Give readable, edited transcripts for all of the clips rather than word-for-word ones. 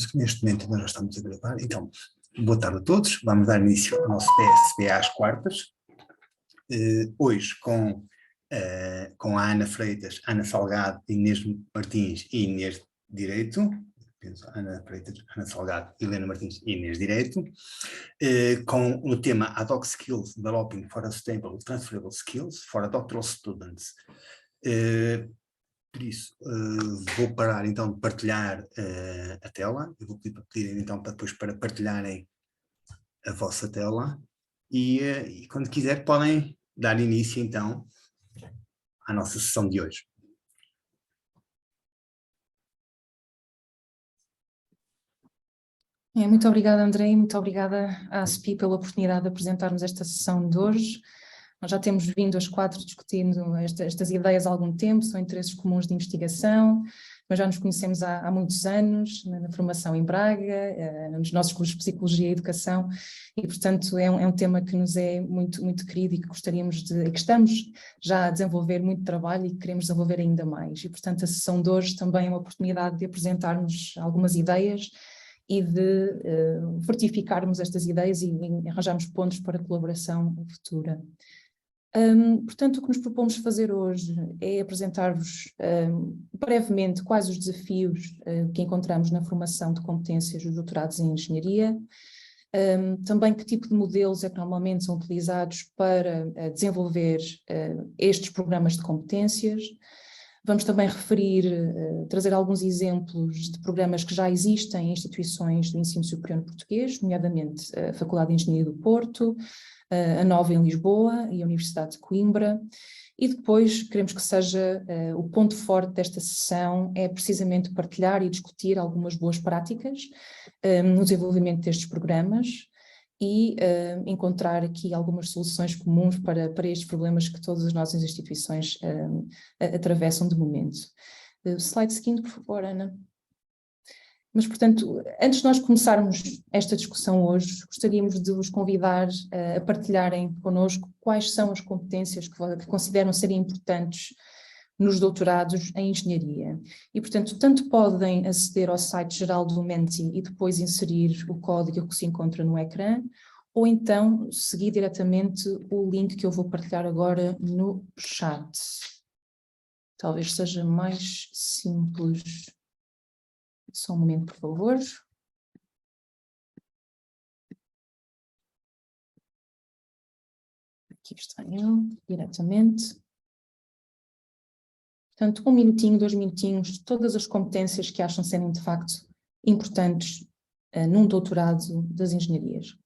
penso que neste momento nós já estamos a gravar. Então, boa tarde a todos. Vamos dar início ao nosso PSBA às quartas. Hoje com a Ana Freitas, Ana Salgado, Inês Martins e Inês Direito. Penso, Ana Freitas, Ana Salgado, Helena Martins e Inês Direito. Com o tema Ad hoc Skills Developing for a Sustainable Transferable Skills for a Doctoral Students. Por isso, vou parar então de partilhar a tela. Eu vou pedir para pedirem então depois para partilharem a vossa tela e quando quiser podem dar início então à nossa sessão de hoje. Muito obrigada, André, e muito obrigada à ASPI pela oportunidade de apresentarmos esta sessão de hoje. Nós já temos vindo as quatro discutindo estas ideias há algum tempo, são interesses comuns de investigação, mas já nos conhecemos há muitos anos, na formação em Braga, nos nossos cursos de Psicologia e Educação, e portanto é um tema que nos é muito, muito querido e que que estamos já a desenvolver muito trabalho e que queremos desenvolver ainda mais. E portanto a sessão de hoje também é uma oportunidade de apresentarmos algumas ideias e de fortificarmos estas ideias e arranjarmos pontos para colaboração futura. Portanto, o que nos propomos fazer hoje é apresentar-vos brevemente quais os desafios que encontramos na formação de competências dos doutorados em engenharia, também que tipo de modelos é que normalmente são utilizados para desenvolver estes programas de competências. Vamos também trazer alguns exemplos de programas que já existem em instituições do ensino superior português, nomeadamente a Faculdade de Engenharia do Porto, a Nova em Lisboa e a Universidade de Coimbra, e depois queremos que seja o ponto forte desta sessão é precisamente partilhar e discutir algumas boas práticas no desenvolvimento destes programas e encontrar aqui algumas soluções comuns para estes problemas que todas as nossas instituições atravessam de momento. Slide seguinte, por favor, Ana. Mas, portanto, antes de nós começarmos esta discussão hoje, gostaríamos de vos convidar a partilharem connosco quais são as competências que consideram serem importantes nos doutorados em engenharia. E, portanto, tanto podem aceder ao site geral do Menti e depois inserir o código que se encontra no ecrã, ou então seguir diretamente o link que eu vou partilhar agora no chat. Talvez seja mais simples. Só um momento, por favor. Aqui está eu, diretamente. Portanto, 1 minutinho, 2 minutinhos, todas as competências que acham serem de facto importantes num doutorado das engenharias.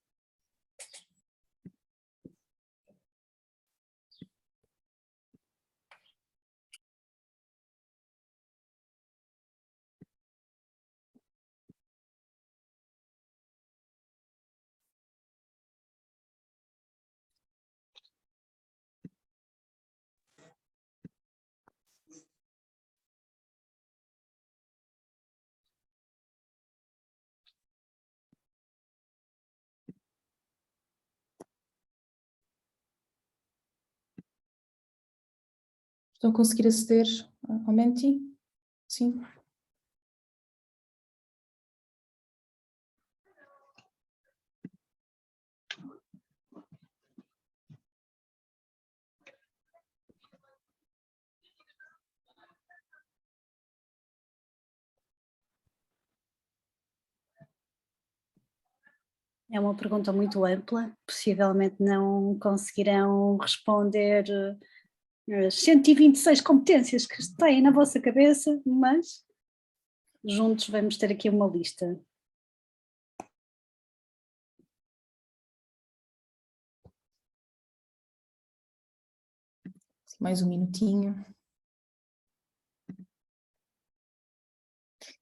Estão a conseguir aceder ao Menti? Sim. É uma pergunta muito ampla, possivelmente não conseguirão responder as 126 competências que têm na vossa cabeça, mas juntos vamos ter aqui uma lista. Mais um minutinho.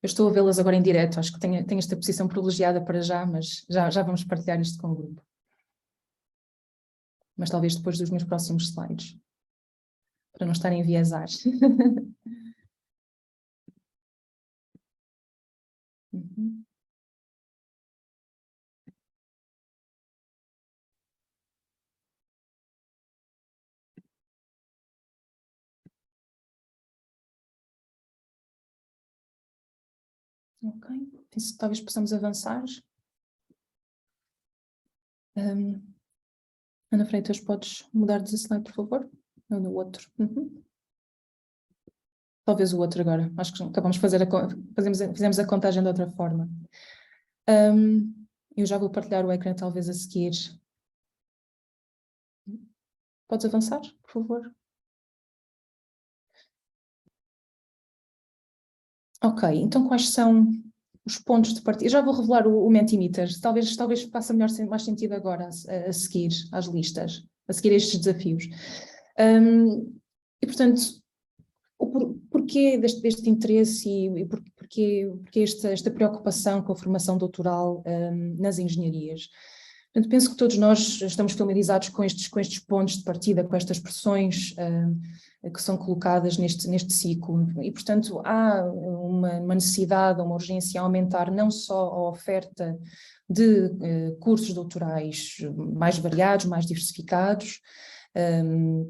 Eu estou a vê-las agora em direto, acho que tenho esta posição privilegiada para já, mas já vamos partilhar isto com o grupo. Mas talvez depois dos meus próximos slides, para não estarem a enviesar. Uhum. Ok, penso que talvez possamos avançar. Ana Freitas, podes mudar de slide, por favor? Ou no outro. Talvez o outro agora. Acho que acabamos de fizemos a contagem de outra forma. Eu já vou partilhar o ecrã, talvez a seguir. Podes avançar, por favor? Ok, então quais são os pontos de partida? Eu já vou revelar o Mentimeter, talvez faça mais sentido agora a seguir às listas, a seguir a estes desafios. E portanto, porquê deste interesse e porquê esta preocupação com a formação doutoral nas engenharias? Portanto, penso que todos nós estamos familiarizados com estes pontos de partida, com estas pressões que são colocadas neste ciclo e, portanto, há uma necessidade, uma urgência a aumentar não só a oferta de cursos doutorais mais variados, mais diversificados,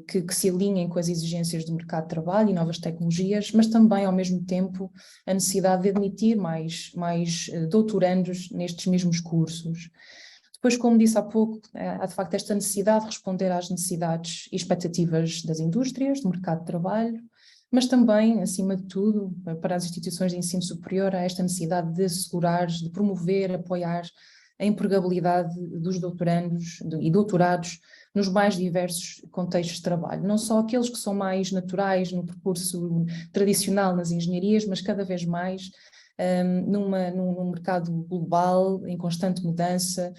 que se alinhem com as exigências do mercado de trabalho e novas tecnologias, mas também, ao mesmo tempo, a necessidade de admitir mais doutorandos nestes mesmos cursos. Depois, como disse há pouco, há de facto esta necessidade de responder às necessidades e expectativas das indústrias, do mercado de trabalho, mas também, acima de tudo, para as instituições de ensino superior, há esta necessidade de assegurar, de promover, apoiar a empregabilidade dos doutorandos e doutorados nos mais diversos contextos de trabalho, não só aqueles que são mais naturais no percurso tradicional nas engenharias, mas cada vez mais num mercado global, em constante mudança,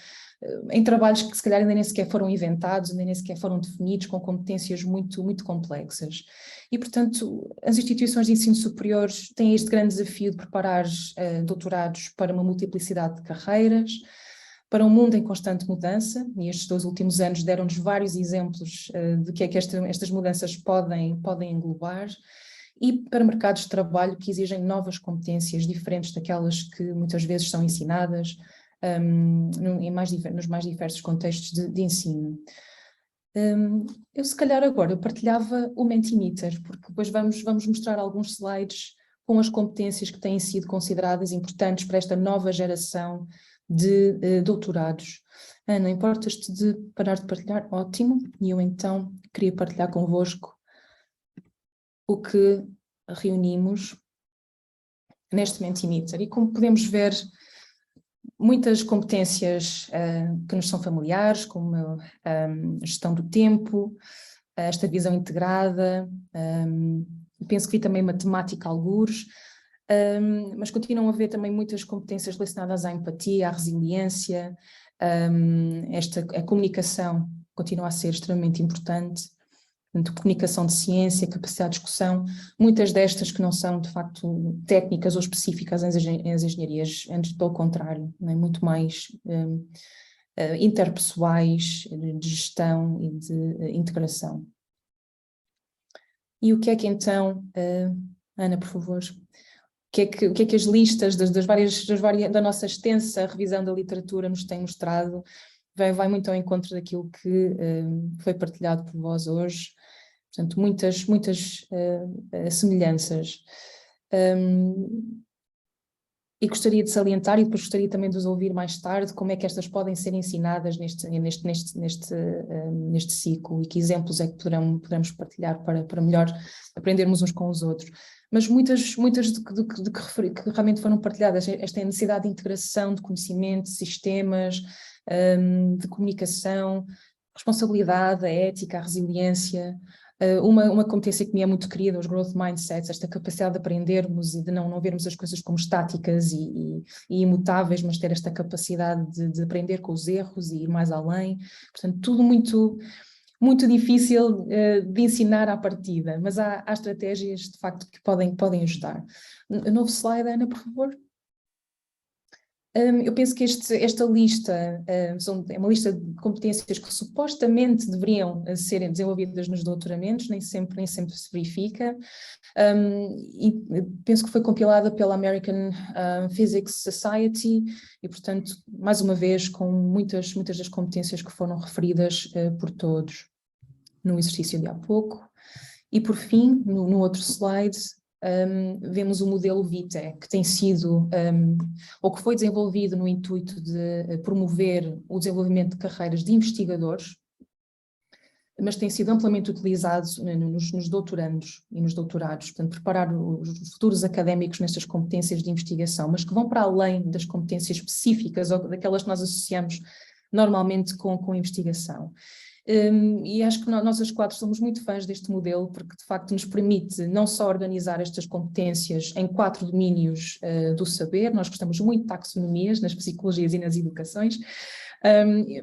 em trabalhos que se calhar ainda nem sequer foram inventados, ainda nem sequer foram definidos, com competências muito, muito complexas. E, portanto, as instituições de ensino superior têm este grande desafio de preparar doutorados para uma multiplicidade de carreiras, para um mundo em constante mudança, e estes 2 últimos anos deram-nos vários exemplos de que é que estas mudanças podem englobar, e para mercados de trabalho que exigem novas competências diferentes daquelas que muitas vezes são ensinadas nos mais diversos contextos de ensino. Eu se calhar agora eu partilhava o Mentimeter, porque depois vamos mostrar alguns slides com as competências que têm sido consideradas importantes para esta nova geração de doutorados. Ana, importas-te de parar de partilhar? Ótimo. E eu então queria partilhar convosco o que reunimos neste Mentimeter. E como podemos ver, muitas competências que nos são familiares, como a gestão do tempo, esta visão integrada, penso que vi também matemática, algures, mas continuam a haver também muitas competências relacionadas à empatia, à resiliência, a comunicação continua a ser extremamente importante, portanto, comunicação de ciência, capacidade de discussão, muitas destas que não são de facto técnicas ou específicas nas engenharias, antes pelo contrário, né, muito mais interpessoais, de gestão e de integração. E o que é que então, Ana, por favor, o que é que as listas da nossa extensa revisão da literatura nos têm mostrado? Vai muito ao encontro daquilo que foi partilhado por vós hoje, portanto, muitas semelhanças. E gostaria de salientar, e depois gostaria também de os ouvir mais tarde, como é que estas podem ser ensinadas neste ciclo e que exemplos é que poderemos partilhar para melhor aprendermos uns com os outros. Mas muitas de que realmente foram partilhadas, esta necessidade de integração de conhecimento, de sistemas, de comunicação, responsabilidade, a ética, a resiliência, uma competência que me é muito querida, os growth mindsets, esta capacidade de aprendermos e de não vermos as coisas como estáticas e imutáveis, mas ter esta capacidade de aprender com os erros e ir mais além. Portanto, tudo muito, muito difícil de ensinar à partida, mas há estratégias de facto que podem ajudar. Novo slide, Ana, por favor. Eu penso que esta lista é uma lista de competências que supostamente deveriam serem desenvolvidas nos doutoramentos, nem sempre se verifica, e penso que foi compilada pela American Physics Society e, portanto, mais uma vez, com muitas das competências que foram referidas por todos no exercício de há pouco. E, por fim, no outro slide, vemos o modelo VITE, que tem sido, ou que foi desenvolvido no intuito de promover o desenvolvimento de carreiras de investigadores, mas tem sido amplamente utilizado nos doutorandos e nos doutorados, portanto, preparar os futuros académicos nestas competências de investigação, mas que vão para além das competências específicas ou daquelas que nós associamos normalmente com investigação. E acho que nós as quatro somos muito fãs deste modelo, porque de facto nos permite não só organizar estas competências em 4 domínios do saber. Nós gostamos muito de taxonomias nas psicologias e nas educações,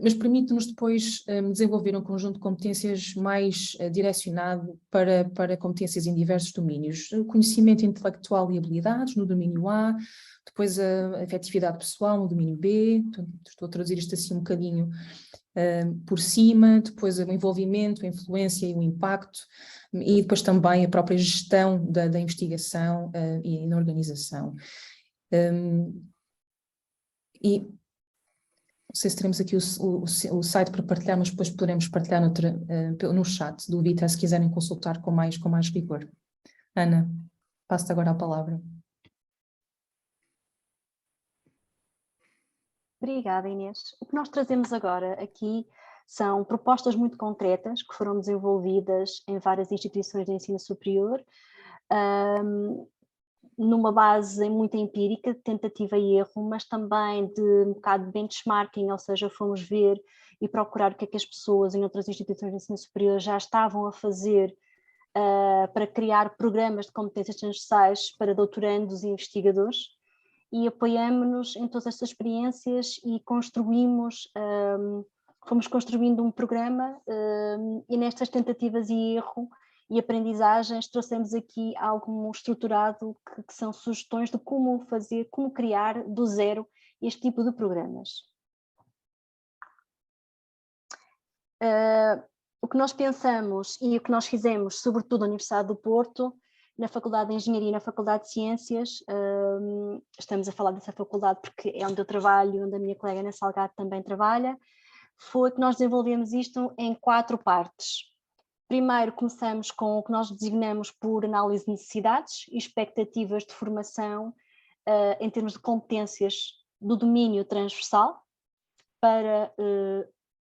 mas permite-nos depois desenvolver um conjunto de competências mais direcionado para competências em diversos domínios. O conhecimento intelectual e habilidades no domínio A, depois a afetividade pessoal no domínio B, estou a traduzir isto assim um bocadinho por cima, depois o envolvimento, a influência e o impacto, e depois também a própria gestão da investigação e na organização. E não sei se teremos aqui o site para partilhar, mas depois poderemos partilhar no chat do VITE, se quiserem consultar com mais rigor. Ana, passo-te agora a palavra. Obrigada, Inês. O que nós trazemos agora aqui são propostas muito concretas que foram desenvolvidas em várias instituições de ensino superior, numa base muito empírica, de tentativa e erro, mas também de um bocado de benchmarking, ou seja, fomos ver e procurar o que é que as pessoas em outras instituições de ensino superior já estavam a fazer para criar programas de competências transversais para doutorandos e investigadores. E apoiamos-nos em todas estas experiências e fomos construindo um programa e nestas tentativas e erro e aprendizagens trouxemos aqui algo estruturado que são sugestões de como fazer, como criar do zero este tipo de programas. O que nós pensamos e o que nós fizemos, sobretudo na Universidade do Porto, na Faculdade de Engenharia e na Faculdade de Ciências, estamos a falar dessa faculdade porque é onde eu trabalho, onde a minha colega Ana Salgado também trabalha, foi que nós desenvolvemos isto em 4 partes. Primeiro começamos com o que nós designamos por análise de necessidades e expectativas de formação em termos de competências do domínio transversal para,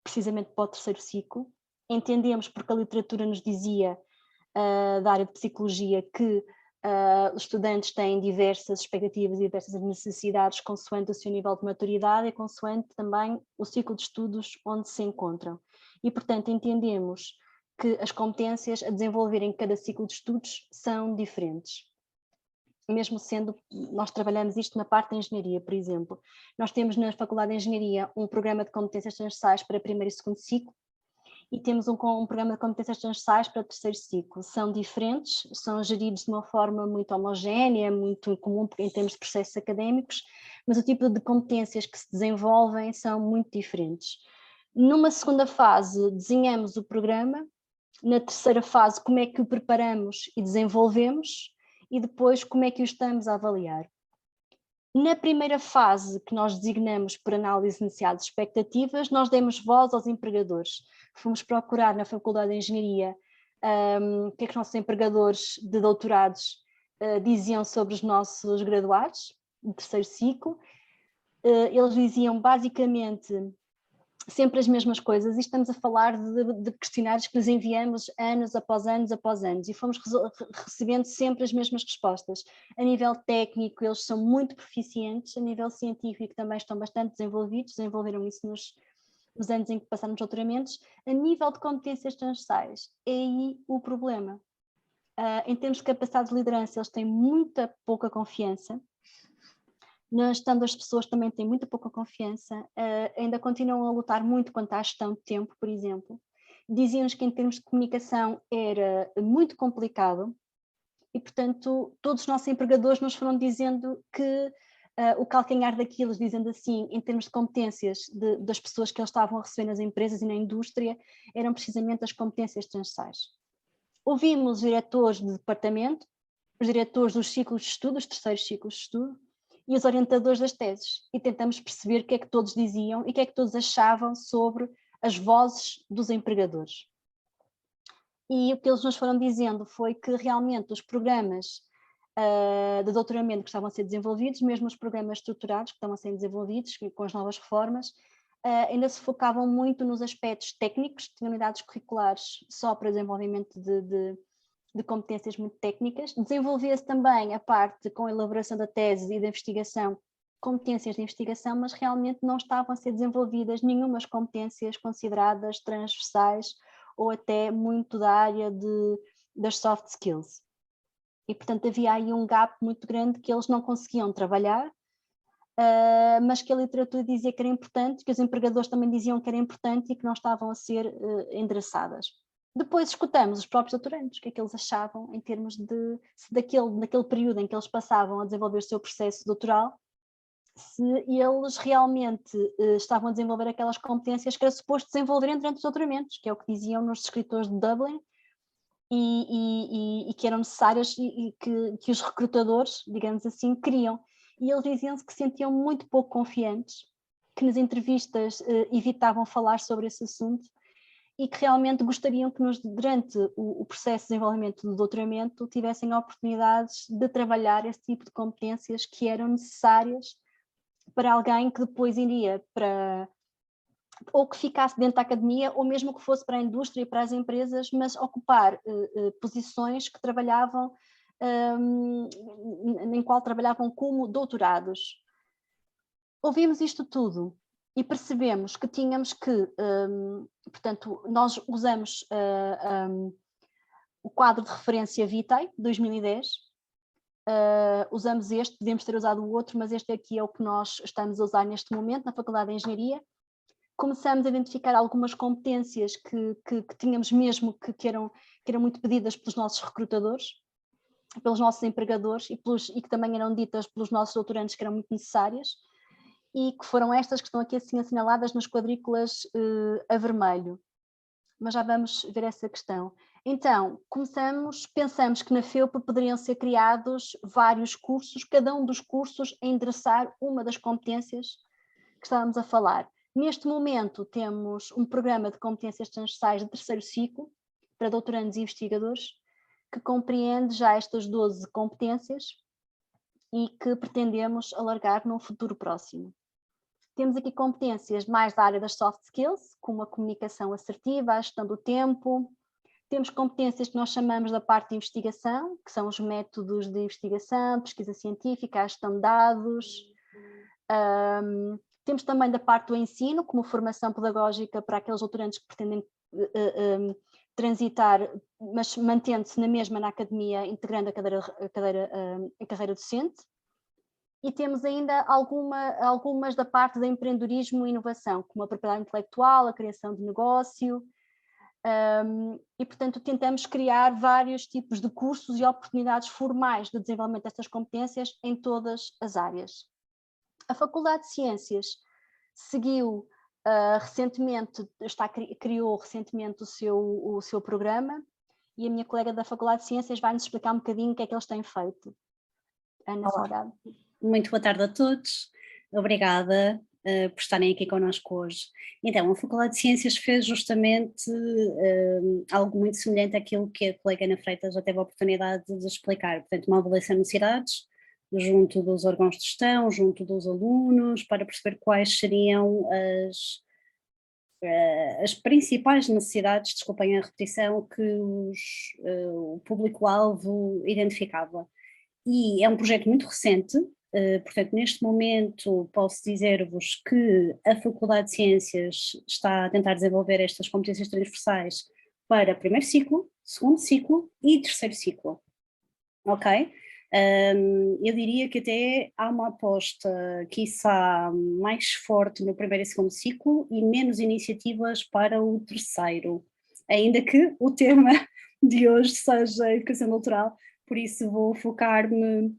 precisamente para o 3º ciclo. Entendemos porque a literatura nos dizia da área de psicologia que os estudantes têm diversas expectativas e diversas necessidades consoante o seu nível de maturidade e consoante também o ciclo de estudos onde se encontram. E, portanto, entendemos que as competências a desenvolver em cada ciclo de estudos são diferentes. Mesmo sendo, nós trabalhamos isto na parte da engenharia, por exemplo. Nós temos na Faculdade de Engenharia um programa de competências transversais para 1º e 2º ciclo, e temos um programa de competências transversais para o 3º ciclo. São diferentes, são geridos de uma forma muito homogénea, muito comum em termos de processos académicos, mas o tipo de competências que se desenvolvem são muito diferentes. Numa 2ª fase, desenhamos o programa, na 3ª fase, como é que o preparamos e desenvolvemos, e depois como é que o estamos a avaliar. Na primeira fase, que nós designamos por análise de necessidades e expectativas, nós demos voz aos empregadores. Fomos procurar na Faculdade de Engenharia o que é que os nossos empregadores de doutorados diziam sobre os nossos graduados, do 3º ciclo. Eles diziam basicamente sempre as mesmas coisas, e estamos a falar de questionários que lhes enviamos anos após anos após anos, e fomos recebendo sempre as mesmas respostas. A nível técnico eles são muito proficientes, a nível científico também estão bastante desenvolvidos, desenvolveram isso nos anos em que passaram os doutoramentos. A nível de competências transversais, é aí o problema. Em termos de capacidade de liderança, eles têm muita pouca confiança. Estando as pessoas também têm muito pouca confiança, ainda continuam a lutar muito quanto à gestão de tempo, por exemplo. Diziam-nos que em termos de comunicação era muito complicado e, portanto, todos os nossos empregadores nos foram dizendo que o calcanhar daquilo, dizendo assim, em termos de competências das pessoas que eles estavam a receber nas empresas e na indústria, eram precisamente as competências transversais. Ouvimos os diretores de departamento, os diretores dos ciclos de estudo, os 3º ciclos de estudo, e os orientadores das teses, e tentamos perceber o que é que todos diziam e o que é que todos achavam sobre as vozes dos empregadores. E o que eles nos foram dizendo foi que realmente os programas de doutoramento que estavam a ser desenvolvidos, mesmo os programas estruturados que estavam a ser desenvolvidos com as novas reformas, ainda se focavam muito nos aspectos técnicos, tinham unidades curriculares só para desenvolvimento de competências muito técnicas. Desenvolvia-se também a parte com a elaboração da tese e da investigação, competências de investigação, mas realmente não estavam a ser desenvolvidas nenhumas competências consideradas transversais ou até muito da área das soft skills. E, portanto, havia aí um gap muito grande que eles não conseguiam trabalhar, mas que a literatura dizia que era importante, que os empregadores também diziam que era importante e que não estavam a ser endereçadas. Depois escutamos os próprios doutorandos, o que é que eles achavam em termos de, se naquele período em que eles passavam a desenvolver o seu processo doutoral, se eles realmente estavam a desenvolver aquelas competências que era suposto desenvolverem durante os doutoramentos, que é o que diziam nos escritores de Dublin, e que eram necessárias e que os recrutadores, digamos assim, queriam. E eles diziam-se que se sentiam muito pouco confiantes, que nas entrevistas evitavam falar sobre esse assunto e que realmente gostariam que durante o processo de desenvolvimento do doutoramento tivessem oportunidades de trabalhar esse tipo de competências que eram necessárias para alguém que depois iria para, ou que ficasse dentro da academia, ou mesmo que fosse para a indústria e para as empresas, mas ocupar posições que trabalhavam, em qual trabalhavam como doutorados. Ouvimos isto tudo e percebemos que tínhamos que, portanto, nós usamos o quadro de referência Vitae, 2010, usamos este, podemos ter usado o outro, mas este aqui é o que nós estamos a usar neste momento na Faculdade de Engenharia. Começamos a identificar algumas competências que tínhamos mesmo que eram muito pedidas pelos nossos recrutadores, pelos nossos empregadores e que também eram ditas pelos nossos doutorandos que eram muito necessárias, e que foram estas que estão aqui assim assinaladas nas quadrículas a vermelho. Mas já vamos ver essa questão. Então, pensamos que na FEUP poderiam ser criados vários cursos, cada um dos cursos a endereçar uma das competências que estávamos a falar. Neste momento temos um programa de competências transversais de terceiro ciclo, para doutorandos e investigadores, que compreende já estas 12 competências e que pretendemos alargar num futuro próximo. Temos aqui competências mais da área das soft skills, como a comunicação assertiva, a gestão do tempo. Temos competências que nós chamamos da parte de investigação, que são os métodos de investigação, pesquisa científica, a gestão de dados. Temos também da parte do ensino, como formação pedagógica para aqueles doutorandos que pretendem transitar, mas mantendo-se na mesma na academia, integrando a carreira docente. E temos ainda algumas da parte do empreendedorismo e inovação, como a propriedade intelectual, a criação de negócio, e portanto tentamos criar vários tipos de cursos e oportunidades formais de desenvolvimento destas competências em todas as áreas. A Faculdade de Ciências seguiu recentemente, criou recentemente o seu programa, e a minha colega da Faculdade de Ciências vai-nos explicar um bocadinho o que é que eles têm feito. Ana Salgado. Muito boa tarde a todos, obrigada por estarem aqui connosco hoje. Então, a Faculdade de Ciências fez justamente algo muito semelhante àquilo que a colega Ana Freitas já teve a oportunidade de explicar, portanto, uma avaliação de necessidades junto dos órgãos de gestão, junto dos alunos, para perceber quais seriam as principais necessidades, desculpem a repetição, que o público-alvo identificava. E é um projeto muito recente, portanto, neste momento posso dizer-vos que a Faculdade de Ciências está a tentar desenvolver estas competências transversais para primeiro ciclo, segundo ciclo e terceiro ciclo, ok? Eu diria que até há uma aposta, quiçá, mais forte no primeiro e segundo ciclo e menos iniciativas para o terceiro, ainda que o tema de hoje seja educação doutoral, por isso vou focar-me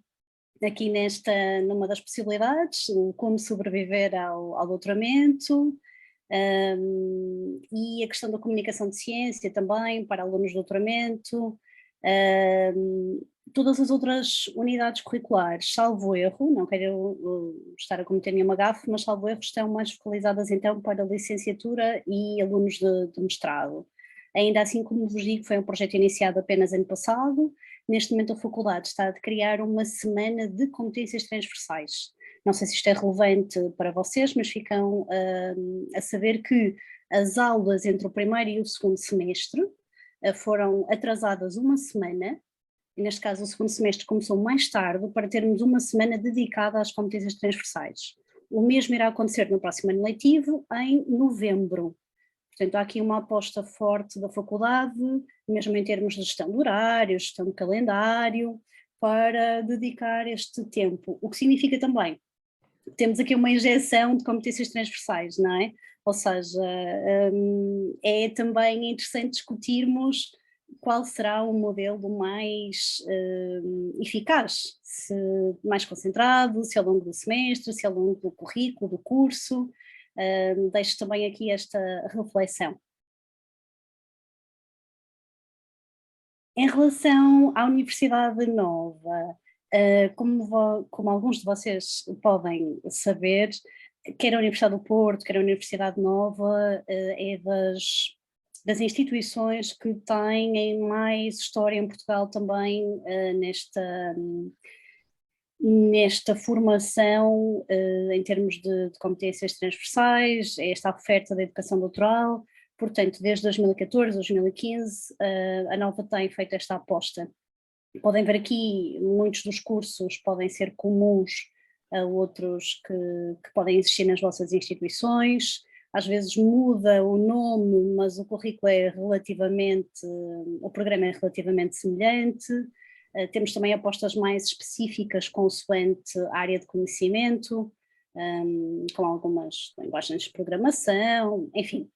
aqui numa das possibilidades, como sobreviver ao doutoramento, e a questão da comunicação de ciência também para alunos de doutoramento. Todas as outras unidades curriculares, salvo erro, não quero estar a cometer nenhuma gafe, mas salvo erro estão mais focalizadas então para licenciatura e alunos de mestrado. Ainda assim, como vos digo, foi um projeto iniciado apenas ano passado. Neste momento a faculdade está a criar uma semana de competências transversais. Não sei se isto é relevante para vocês, mas ficam a saber que as aulas entre o primeiro e o segundo semestre foram atrasadas uma semana. Neste caso, o segundo semestre começou mais tarde para termos uma semana dedicada às competências transversais. O mesmo irá acontecer no próximo ano letivo, em novembro. Portanto, há aqui uma aposta forte da faculdade, mesmo em termos de gestão de horários, gestão de calendário, para dedicar este tempo. O que significa também que temos aqui uma injeção de competências transversais, não é? Ou seja, é também interessante discutirmos qual será o modelo mais eficaz, se mais concentrado, se ao longo do semestre, se ao longo do currículo, do curso. Deixo também aqui esta reflexão. Em relação à Universidade Nova, como alguns de vocês podem saber, quer a Universidade do Porto, quer a Universidade Nova, é das instituições que têm mais história em Portugal também nesta formação em termos de competências transversais, esta oferta da educação doutoral. Portanto, desde 2014, 2015, a Nova tem feito esta aposta. Podem ver aqui, muitos dos cursos podem ser comuns a outros que podem existir nas vossas instituições. Às vezes muda o nome, mas o currículo é o programa é relativamente semelhante. Temos também apostas mais específicas consoante área de conhecimento, com algumas linguagens de programação, enfim.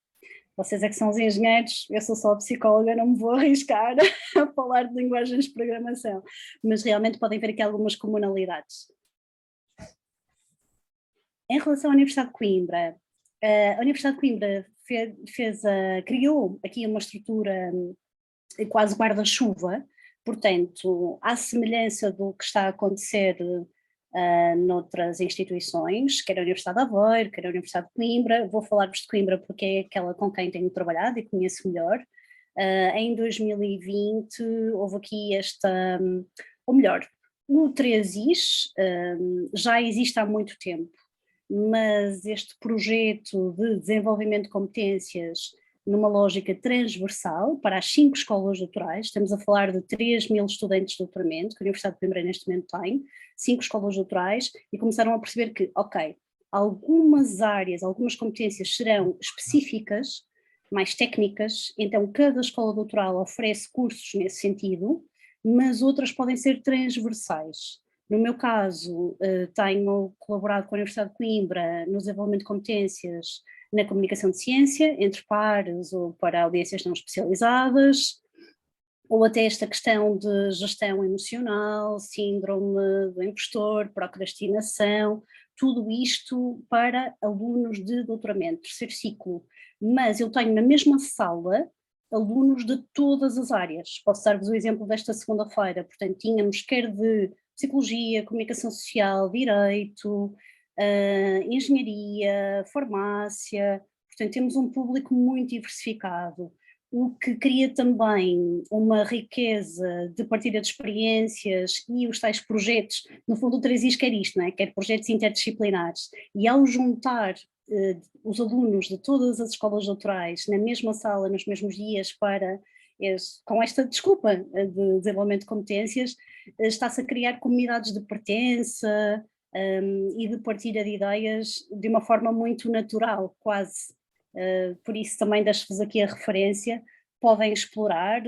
Vocês é que são os engenheiros, eu sou só psicóloga, não me vou arriscar a falar de linguagens de programação, mas realmente podem ver aqui algumas comunalidades. Em relação à Universidade de Coimbra, a Universidade de Coimbra criou aqui uma estrutura quase guarda-chuva, portanto, à semelhança do que está a acontecer noutras instituições, quer a Universidade de Aveiro, quer a Universidade de Coimbra. Vou falar-vos de Coimbra porque é aquela com quem tenho trabalhado e conheço melhor. Em 2020 houve aqui ou melhor, o 3IS já existe há muito tempo, mas este projeto de desenvolvimento de competências numa lógica transversal para as 5 escolas doutorais, estamos a falar de 3.000 estudantes de doutoramento, que a Universidade de Coimbra neste momento tem, 5 escolas doutorais, e começaram a perceber que, ok, algumas áreas, algumas competências serão específicas, mais técnicas, então cada escola doutoral oferece cursos nesse sentido, mas outras podem ser transversais. No meu caso, tenho colaborado com a Universidade de Coimbra no desenvolvimento de competências na comunicação de ciência, entre pares ou para audiências não especializadas, ou até esta questão de gestão emocional, síndrome do impostor, procrastinação, tudo isto para alunos de doutoramento, terceiro ciclo. Mas eu tenho na mesma sala alunos de todas as áreas. Posso dar-vos o exemplo desta segunda-feira, portanto tínhamos quer de psicologia, comunicação social, direito, engenharia, farmácia, portanto temos um público muito diversificado, o que cria também uma riqueza de partilha de experiências e os tais projetos. No fundo o 3IS quer isto, não é? Quer projetos interdisciplinares, e ao juntar os alunos de todas as escolas doutorais na mesma sala, nos mesmos dias, com esta desculpa de desenvolvimento de competências, está-se a criar comunidades de pertença e de partilha de ideias de uma forma muito natural, quase. Por isso também deixo-vos aqui a referência, podem explorar,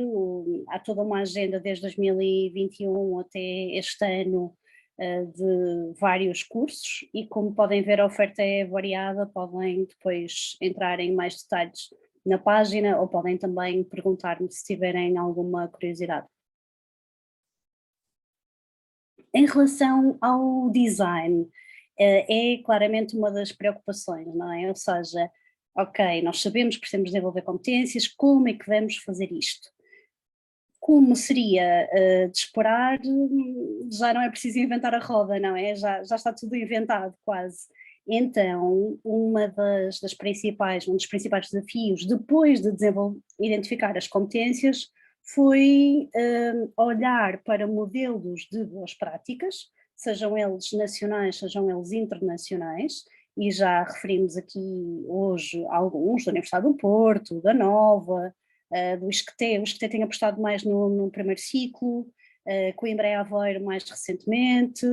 há toda uma agenda desde 2021 até este ano de vários cursos, e como podem ver a oferta é variada, podem depois entrar em mais detalhes na página ou podem também perguntar-me se tiverem alguma curiosidade. Em relação ao design, é claramente uma das preocupações, não é? Ou seja, ok, nós sabemos que precisamos desenvolver competências, como é que vamos fazer isto? Como seria de esperar, já não é preciso inventar a roda, não é? Já está tudo inventado quase. Então, um dos principais desafios, depois de identificar as competências, foi olhar para modelos de boas práticas, sejam eles nacionais, sejam eles internacionais, e já referimos aqui hoje alguns, da Universidade do Porto, da Nova, do ISCTE. O ISCTE tem apostado mais no primeiro ciclo, Coimbra e Aveiro mais recentemente,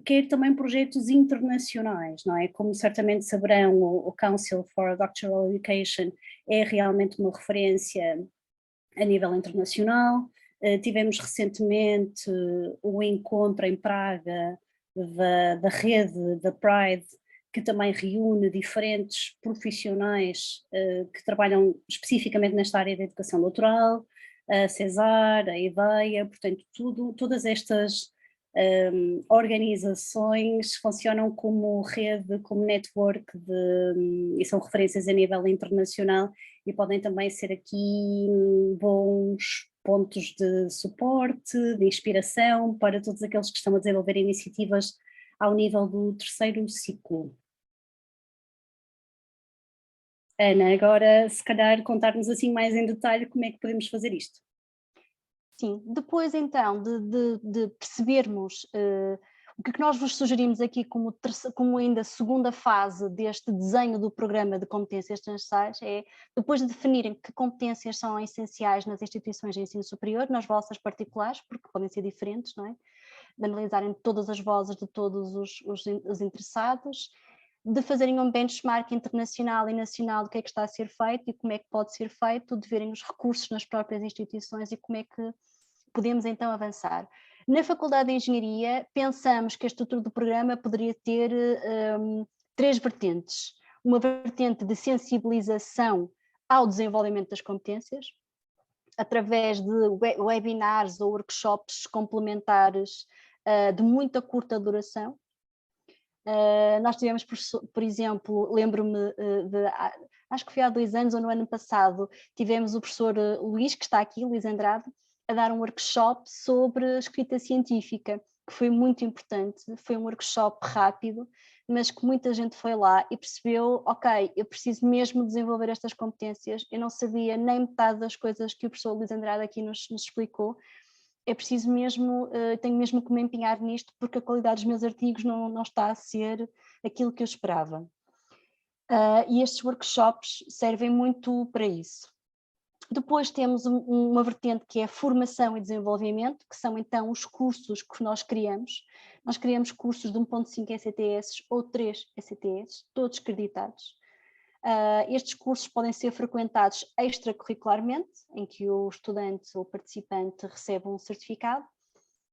quer também projetos internacionais, não é? Como certamente saberão, o Council for Doctoral Education é realmente uma referência a nível internacional. Tivemos recentemente o encontro em Praga da rede da Pride, que também reúne diferentes profissionais que trabalham especificamente nesta área da educação doutoral, a Cesar, a IDEA, portanto todas estas organizações funcionam como rede, como network e são referências a nível internacional e podem também ser aqui bons pontos de suporte, de inspiração para todos aqueles que estão a desenvolver iniciativas ao nível do terceiro ciclo. Ana, agora se calhar contar-nos assim mais em detalhe como é que podemos fazer isto. Sim, depois então de percebermos o que nós vos sugerimos aqui como ainda segunda fase deste desenho do programa de competências transversais é, depois de definirem que competências são essenciais nas instituições de ensino superior, nas vossas particulares, porque podem ser diferentes, não é? De analisarem todas as vozes de todos os interessados, de fazerem um benchmark internacional e nacional do que é que está a ser feito e como é que pode ser feito, de verem os recursos nas próprias instituições e como é que podemos então avançar. Na Faculdade de Engenharia, pensamos que a estrutura do programa poderia ter três vertentes. Uma vertente de sensibilização ao desenvolvimento das competências, através de webinars ou workshops complementares de muita curta duração. Nós tivemos, por exemplo, lembro-me acho que foi há 2 anos ou no ano passado, tivemos o professor Luís, que está aqui, Luís Andrade, a dar um workshop sobre escrita científica, que foi muito importante. Foi um workshop rápido, mas que muita gente foi lá e percebeu, ok, eu preciso mesmo desenvolver estas competências, eu não sabia nem metade das coisas que o professor Luís Andrade aqui nos explicou, é preciso mesmo, tenho mesmo que me empenhar nisto porque a qualidade dos meus artigos não está a ser aquilo que eu esperava. E estes workshops servem muito para isso. Depois temos uma vertente que é formação e desenvolvimento, que são então os cursos que nós criamos. Nós criamos cursos de 1.5 ECTS ou 3 ECTS, todos creditados. Estes cursos podem ser frequentados extracurricularmente, em que o estudante ou participante recebe um certificado,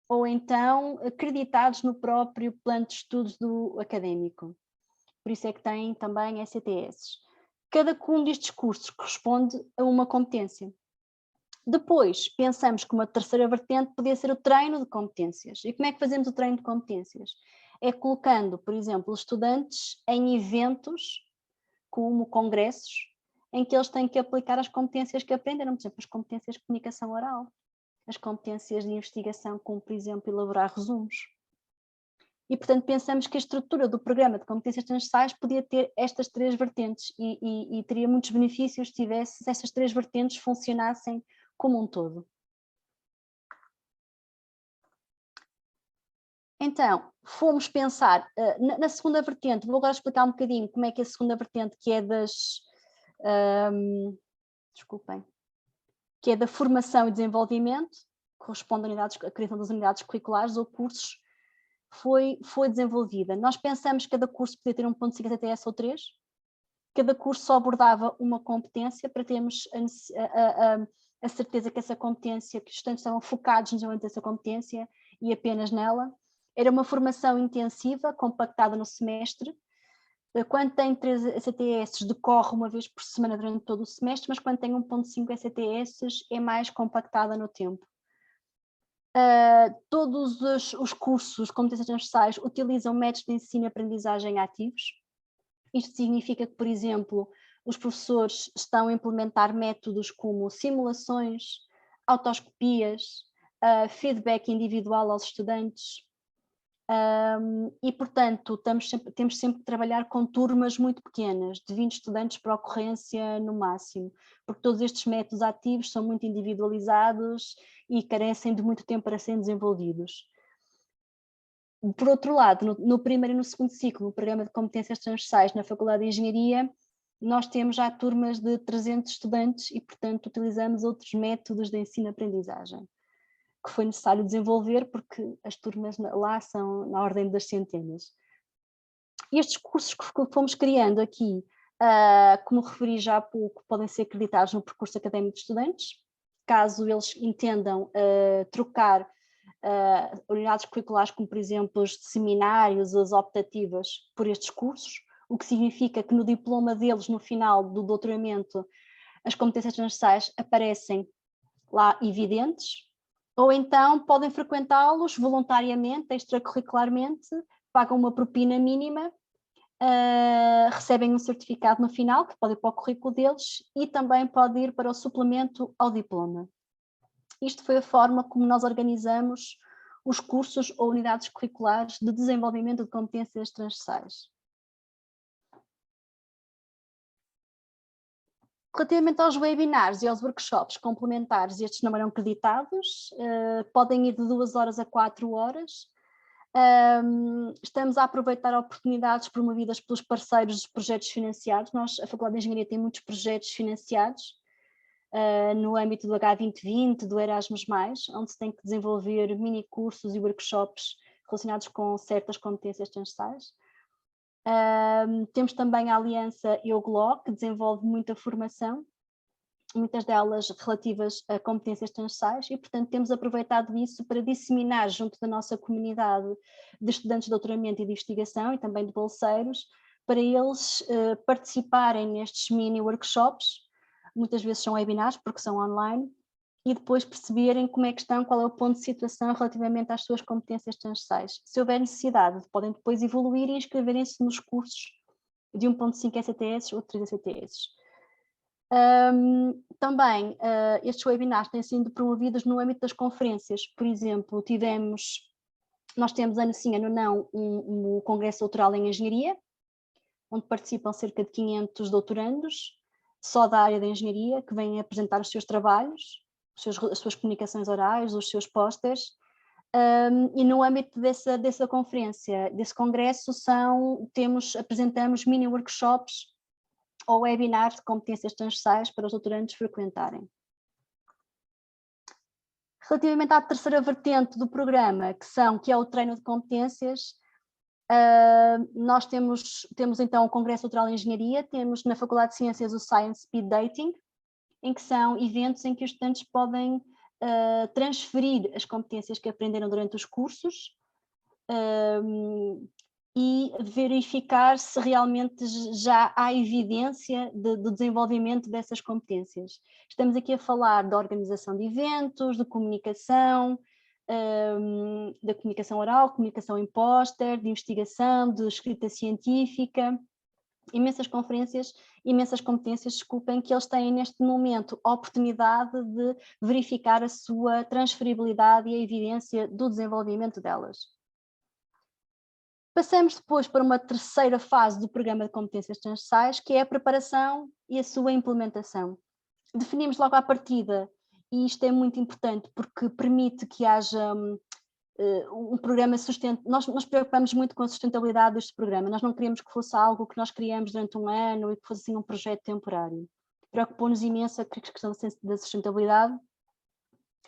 ou então acreditados no próprio plano de estudos do académico. Por isso é que tem também ECTS. Cada um destes cursos corresponde a uma competência. Depois, pensamos que uma terceira vertente podia ser o treino de competências. E como é que fazemos o treino de competências? É colocando, por exemplo, os estudantes em eventos como congressos, em que eles têm que aplicar as competências que aprenderam, por exemplo, as competências de comunicação oral, as competências de investigação, como, por exemplo, elaborar resumos. E, portanto, pensamos que a estrutura do programa de competências transversais podia ter estas três vertentes e teria muitos benefícios se estas três vertentes funcionassem como um todo. Então, fomos pensar na segunda vertente, vou agora explicar um bocadinho como é que a segunda vertente, que é que é da formação e desenvolvimento, corresponde à criação das unidades curriculares ou cursos, foi desenvolvida. Nós pensamos que cada curso podia ter 1.5 ECTS ou 3, cada curso só abordava uma competência para termos a certeza que essa competência, que os estudantes estavam focados no desenvolvimento dessa competência e apenas nela. Era uma formação intensiva, compactada no semestre. Quando tem 3 ECTS, decorre uma vez por semana durante todo o semestre, mas quando tem 1.5 ECTS é mais compactada no tempo. Todos os cursos de competências transversais utilizam métodos de ensino e aprendizagem ativos. Isto significa que, por exemplo, os professores estão a implementar métodos como simulações, autoscopias, feedback individual aos estudantes, E, portanto, temos sempre que trabalhar com turmas muito pequenas, de 20 estudantes por ocorrência no máximo, porque todos estes métodos ativos são muito individualizados e carecem de muito tempo para serem desenvolvidos. Por outro lado, no primeiro e no segundo ciclo, no programa de competências transversais na Faculdade de Engenharia, nós temos já turmas de 300 estudantes e, portanto, utilizamos outros métodos de ensino-aprendizagem que foi necessário desenvolver porque as turmas lá são na ordem das centenas. E estes cursos que fomos criando aqui, como referi já há pouco, podem ser acreditados no percurso académico de estudantes, caso eles entendam trocar unidades curriculares, como por exemplo os seminários, as optativas, por estes cursos, o que significa que no diploma deles, no final do doutoramento, as competências transversais aparecem lá evidentes, ou então podem frequentá-los voluntariamente, extracurricularmente, pagam uma propina mínima, recebem um certificado no final, que pode ir para o currículo deles, e também pode ir para o suplemento ao diploma. Isto foi a forma como nós organizamos os cursos ou unidades curriculares de desenvolvimento de competências transversais. Relativamente aos webinars e aos workshops complementares, estes não eram creditados, podem ir de 2 horas a 4 horas. Estamos a aproveitar oportunidades promovidas pelos parceiros dos projetos financiados. A Faculdade de Engenharia tem muitos projetos financiados no âmbito do H2020, do Erasmus+, onde se tem que desenvolver mini cursos e workshops relacionados com certas competências transversais. Temos também a Aliança EUGLO, que desenvolve muita formação, muitas delas relativas a competências transversais, e portanto temos aproveitado isso para disseminar junto da nossa comunidade de estudantes de doutoramento e de investigação e também de bolseiros, para eles participarem nestes mini workshops, muitas vezes são webinars porque são online, e depois perceberem como é que estão, qual é o ponto de situação relativamente às suas competências transversais. Se houver necessidade, podem depois evoluir e inscreverem-se nos cursos de 1.5 ECTS ou 3 ECTS. Também estes webinars têm sido promovidos no âmbito das conferências. Por exemplo, nós temos ano sim, ano não, um congresso doutoral em engenharia, onde participam cerca de 500 doutorandos, só da área da engenharia, que vêm apresentar os seus trabalhos, as suas comunicações orais, os seus pósteres, e no âmbito dessa conferência, desse congresso, apresentamos mini workshops ou webinars de competências transversais para os doutorandos frequentarem. Relativamente à terceira vertente do programa, que é o treino de competências, nós temos então o Congresso Doutoral em Engenharia, temos na Faculdade de Ciências o Science Speed Dating, em que são eventos em que os estudantes podem transferir as competências que aprenderam durante os cursos e verificar se realmente já há evidência do desenvolvimento dessas competências. Estamos aqui a falar da organização de eventos, de comunicação, da comunicação oral, comunicação em póster, de investigação, de escrita científica, imensas conferências, imensas competências, desculpem, que eles têm neste momento a oportunidade de verificar a sua transferibilidade e a evidência do desenvolvimento delas. Passamos depois para uma terceira fase do programa de competências transversais, que é a preparação e a sua implementação. Definimos logo à partida, e isto é muito importante porque permite que haja um programa sustentável. Nós preocupamos muito com a sustentabilidade deste programa, nós não queríamos que fosse algo que nós criamos durante um ano e que fosse assim um projeto temporário. Preocupou-nos imenso a questão da sustentabilidade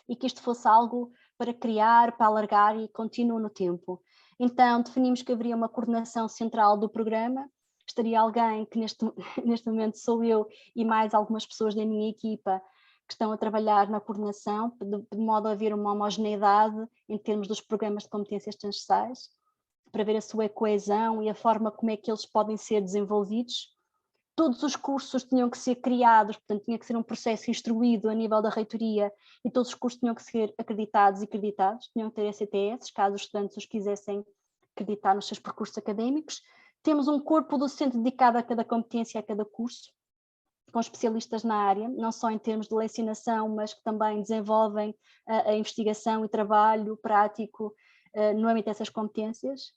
e que isto fosse algo para criar, para alargar e contínuo no tempo. Então definimos que haveria uma coordenação central do programa, estaria alguém que neste momento sou eu e mais algumas pessoas da minha equipa que estão a trabalhar na coordenação, de modo a haver uma homogeneidade em termos dos programas de competências transversais, para ver a sua coesão e a forma como é que eles podem ser desenvolvidos. Todos os cursos tinham que ser criados, portanto tinha que ser um processo instruído a nível da reitoria e todos os cursos tinham que ser acreditados e creditados, tinham que ter ECTS, caso os estudantes os quisessem acreditar nos seus percursos académicos. Temos um corpo docente dedicado a cada competência, a cada curso, com especialistas na área, não só em termos de lecionação, mas que também desenvolvem a investigação e trabalho prático no âmbito dessas competências.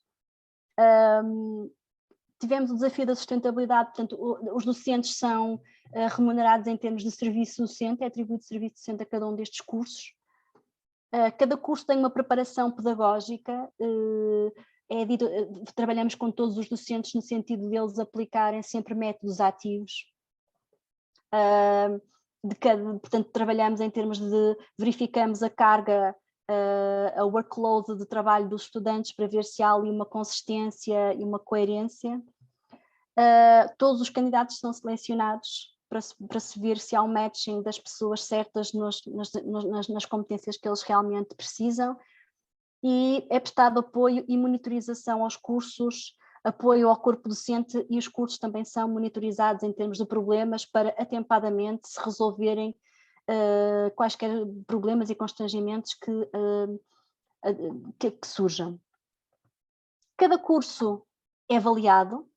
Tivemos o desafio da sustentabilidade, portanto, os docentes são remunerados em termos de serviço docente, é atribuído serviço docente a cada um destes cursos. Cada curso tem uma preparação pedagógica, trabalhamos com todos os docentes no sentido de eles aplicarem sempre métodos ativos. Portanto, trabalhamos em termos de verificamos a carga, a workload de trabalho dos estudantes para ver se há ali uma consistência e uma coerência. Todos os candidatos são selecionados para se ver se há um matching das pessoas certas nas competências que eles realmente precisam, e é prestado apoio e monitorização aos cursos, apoio ao corpo docente, e os cursos também são monitorizados em termos de problemas para atempadamente se resolverem quaisquer problemas e constrangimentos que surjam. Cada curso é avaliado.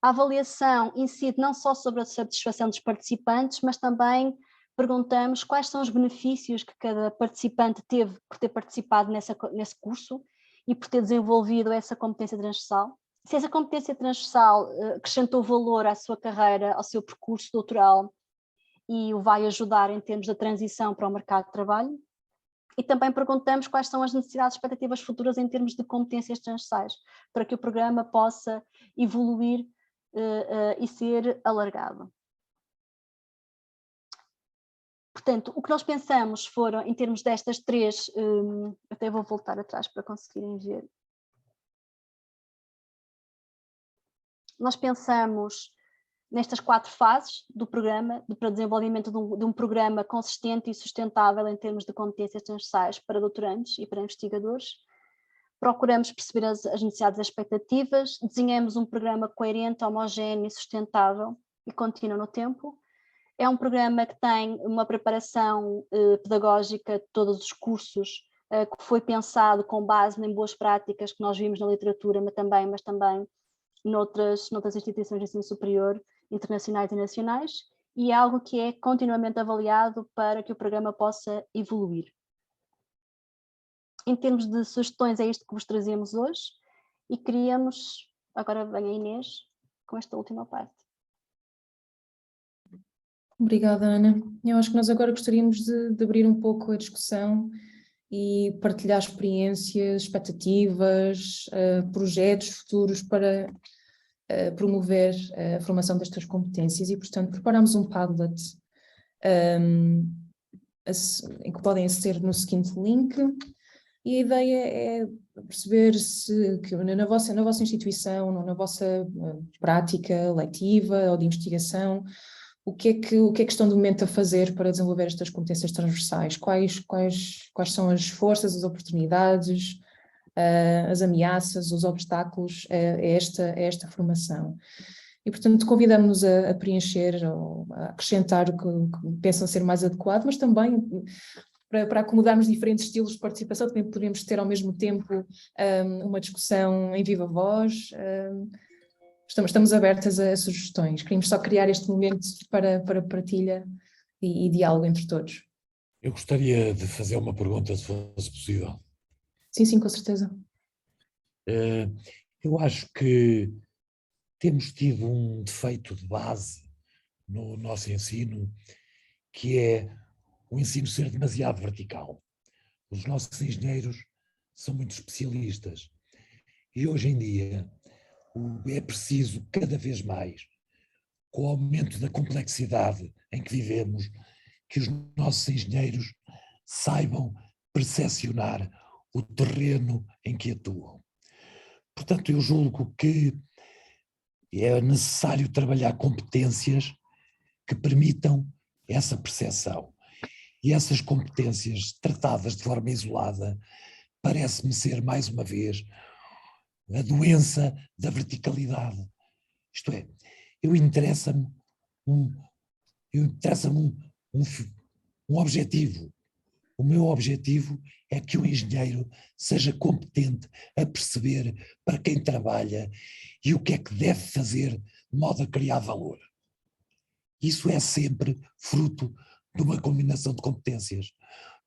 A avaliação incide não só sobre a satisfação dos participantes, mas também perguntamos quais são os benefícios que cada participante teve por ter participado nesse curso e por ter desenvolvido essa competência transversal. Se essa competência transversal acrescentou valor à sua carreira, ao seu percurso doutoral, e o vai ajudar em termos da transição para o mercado de trabalho. E também perguntamos quais são as necessidades e expectativas futuras em termos de competências transversais, para que o programa possa evoluir e ser alargado. Portanto, o que nós pensamos foram, em termos destas três, até vou voltar atrás para conseguirem ver. Nós pensamos nestas 4 fases do programa, para o desenvolvimento de um programa consistente e sustentável em termos de competências transversais para doutorandos e para investigadores. Procuramos perceber as necessidades e as expectativas, desenhamos um programa coerente, homogéneo e sustentável e contínuo no tempo. É um programa que tem uma preparação pedagógica de todos os cursos, que foi pensado com base em boas práticas que nós vimos na literatura, mas também noutras instituições de ensino superior, internacionais e nacionais, e é algo que é continuamente avaliado para que o programa possa evoluir. Em termos de sugestões, é isto que vos trazemos hoje, e queríamos, agora vem a Inês, com esta última parte. Obrigada, Ana. Eu acho que nós agora gostaríamos de abrir um pouco a discussão e partilhar experiências, expectativas, projetos futuros para promover a formação destas competências, e, portanto, preparamos um Padlet em que podem aceder no seguinte link, e a ideia é perceber se que na vossa instituição, na vossa prática letiva ou de investigação, o que é que estão de momento a fazer para desenvolver estas competências transversais? Quais são as forças, as oportunidades, as ameaças, os obstáculos a esta formação? E, portanto, convidamos-nos a preencher ou a acrescentar o que pensam ser mais adequado, mas também para acomodarmos diferentes estilos de participação, também poderíamos ter ao mesmo tempo uma discussão em viva voz. Estamos abertas a sugestões. Queríamos só criar este momento para partilha e diálogo entre todos. Eu gostaria de fazer uma pergunta, se fosse possível. Sim, com certeza. Eu acho que temos tido um defeito de base no nosso ensino, que é o ensino ser demasiado vertical. Os nossos engenheiros são muito especialistas e hoje em dia é preciso cada vez mais, com o aumento da complexidade em que vivemos, que os nossos engenheiros saibam percepcionar o terreno em que atuam. Portanto, eu julgo que é necessário trabalhar competências que permitam essa percepção. E essas competências tratadas de forma isolada parece-me ser, mais uma vez, a doença da verticalidade. Isto é, interessa-me um objetivo. O meu objetivo é que o engenheiro seja competente a perceber para quem trabalha e o que é que deve fazer de modo a criar valor. Isso é sempre fruto de uma combinação de competências.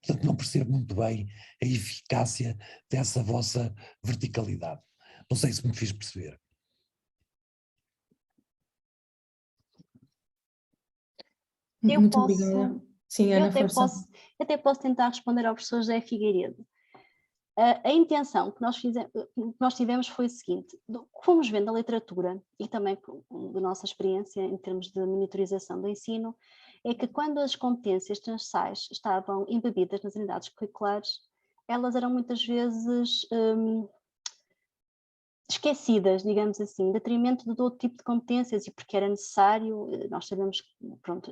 Portanto, não percebo muito bem a eficácia dessa vossa verticalidade. Não sei se me fiz perceber. Eu Muito posso, obrigada. Sim, eu Ana, força. até posso tentar responder ao professor José Figueiredo. A intenção que nós tivemos foi o seguinte: fomos vendo a literatura e também da nossa experiência em termos de monitorização do ensino, é que quando as competências transversais estavam embebidas nas unidades curriculares, elas eram muitas vezes esquecidas, digamos assim, em detrimento de outro tipo de competências, e porque era necessário. Nós sabemos que, pronto,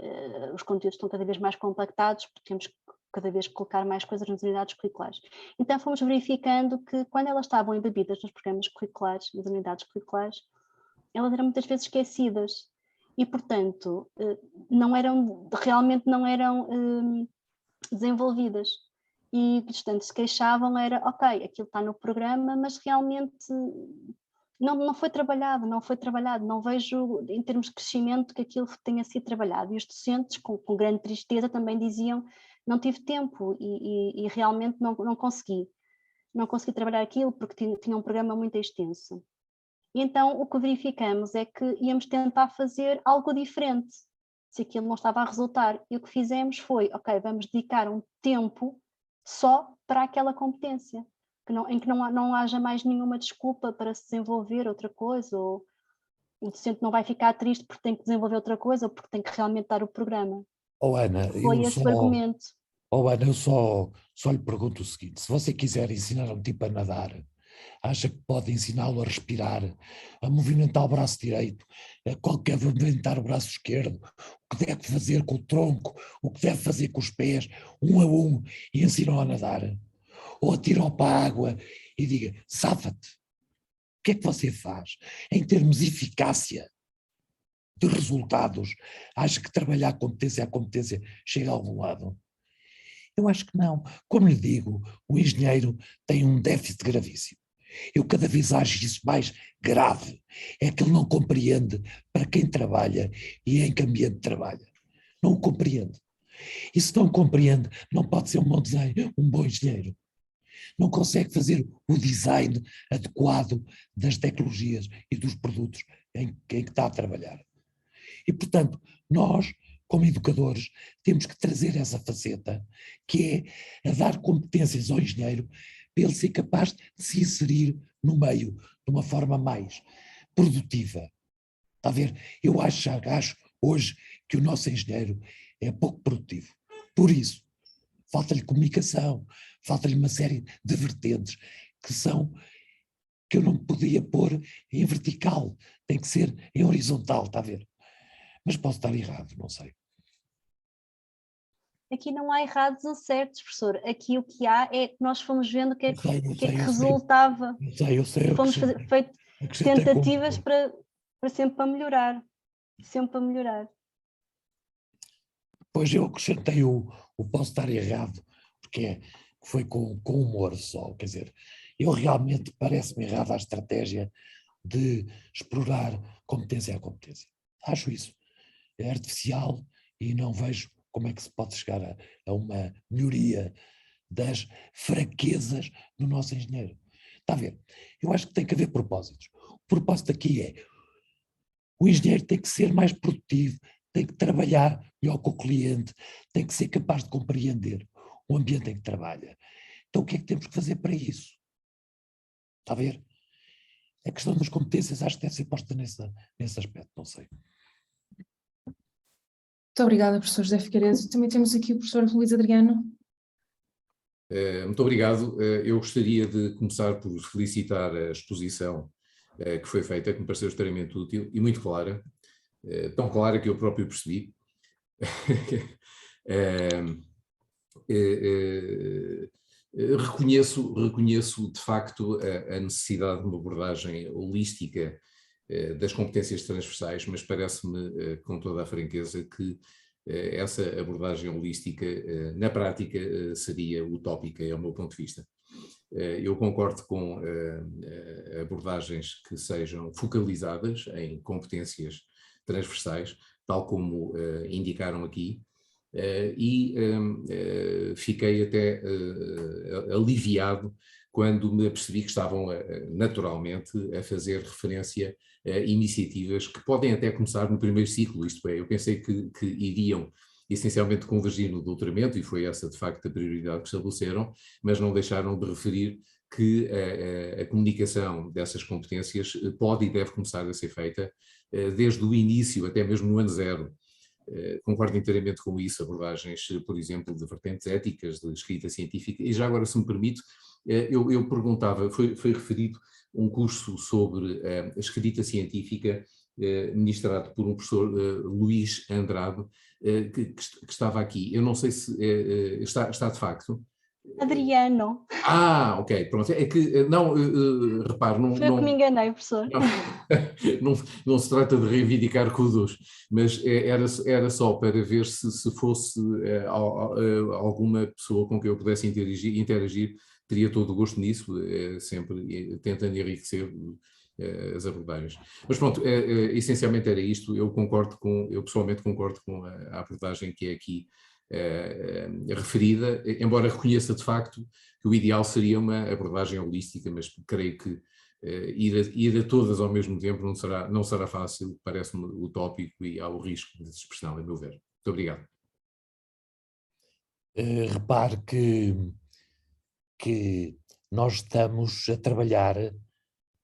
os conteúdos estão cada vez mais compactados, porque temos que cada vez colocar mais coisas nas unidades curriculares. Então fomos verificando que quando elas estavam embebidas nos programas curriculares, nas unidades curriculares, elas eram muitas vezes esquecidas e, portanto, realmente não eram desenvolvidas. E, portanto, se queixavam era, ok, aquilo está no programa, mas realmente não foi trabalhado, não vejo em termos de crescimento que aquilo tenha sido trabalhado. E os docentes, com grande tristeza, também diziam: não tive tempo e realmente não consegui trabalhar aquilo porque tinha um programa muito extenso. E então o que verificamos é que íamos tentar fazer algo diferente, se aquilo não estava a resultar. E o que fizemos foi, ok, vamos dedicar um tempo só para aquela competência, em que não haja mais nenhuma desculpa para se desenvolver outra coisa, ou o docente não vai ficar triste porque tem que desenvolver outra coisa ou porque tem que realmente dar o programa. Ana, Foi esse o argumento. Ana, eu só lhe pergunto o seguinte: se você quiser ensinar um tipo a nadar, acha que pode ensiná-lo a respirar, a movimentar o braço direito, a movimentar o braço esquerdo, o que deve fazer com o tronco, o que deve fazer com os pés, um a um, e ensinar a nadar? Ou atira-o para a água e diga: safa-te. O que é que você faz? Em termos de eficácia de resultados, acha que trabalhar a competência chega a algum lado? Eu acho que não. Como lhe digo, o engenheiro tem um déficit gravíssimo. Eu cada vez acho isso mais grave. É que ele não compreende para quem trabalha e em que ambiente trabalha. Não o compreende. E se não compreende, não pode ser um bom desenho, um bom engenheiro. Não consegue fazer o design adequado das tecnologias e dos produtos em que está a trabalhar. E, portanto, nós, como educadores, temos que trazer essa faceta, que é a dar competências ao engenheiro para ele ser capaz de se inserir no meio de uma forma mais produtiva. Está a ver? Eu acho hoje que o nosso engenheiro é pouco produtivo. Por isso, falta-lhe comunicação, falta-lhe uma série de vertentes que eu não podia pôr em vertical, tem que ser em horizontal, está a ver? Mas posso estar errado, não sei. Aqui não há errados ou certos, professor. Aqui o que há é que nós fomos vendo o que é que resultava. Eu sei. Fomos feito tentativas para sempre para melhorar. Sempre para melhorar. Pois eu acrescentei o posso estar errado, porque foi com humor só. Quer dizer, eu realmente parece-me errada a estratégia de explorar competência a competência. Acho isso. É artificial e não vejo como é que se pode chegar a uma melhoria das fraquezas do nosso engenheiro. Está a ver? Eu acho que tem que haver propósitos. O propósito aqui é: o engenheiro tem que ser mais produtivo, tem que trabalhar melhor com o cliente, tem que ser capaz de compreender o ambiente em que trabalha. Então o que é que temos que fazer para isso? Está a ver? A questão das competências acho que deve ser posta nesse aspecto, não sei. Muito obrigada, professor José Figueiredo. Também temos aqui o professor Luís Adriano. Muito obrigado. Eu gostaria de começar por felicitar a exposição que foi feita, que me pareceu extremamente útil e muito clara, tão clara que eu próprio percebi. Reconheço de facto a necessidade de uma abordagem holística das competências transversais, mas parece-me com toda a franqueza que essa abordagem holística na prática seria utópica, é o meu ponto de vista. Eu concordo com abordagens que sejam focalizadas em competências transversais, tal como indicaram aqui, Fiquei até aliviado quando me apercebi que estavam naturalmente a fazer referência a iniciativas que podem até começar no primeiro ciclo, isto é, eu pensei que iriam essencialmente convergir no doutoramento, e foi essa de facto a prioridade que estabeleceram, mas não deixaram de referir que a comunicação dessas competências pode e deve começar a ser feita desde o início, até mesmo no ano zero. Concordo inteiramente com isso, abordagens, por exemplo, de vertentes éticas, de escrita científica, e já agora, se me permite, eu perguntava, foi referido um curso sobre a escrita científica, ministrado por um professor, Luís Andrade, que estava aqui. Eu não sei se está de facto. Adriano. Ok, pronto. É que, não, repare, não... Foi eu que me enganei, professor. Não se trata de reivindicar kudos, mas era só para ver se fosse alguma pessoa com quem eu pudesse interagir, teria todo o gosto nisso, sempre tentando enriquecer as abordagens. Mas pronto, essencialmente era isto. Eu pessoalmente concordo com a abordagem que é aqui referida, embora reconheça de facto que o ideal seria uma abordagem holística, mas creio que ir a todas ao mesmo tempo não será fácil, parece-me utópico e há o risco de dispersão, a meu ver. Muito obrigado. Repare que nós estamos a trabalhar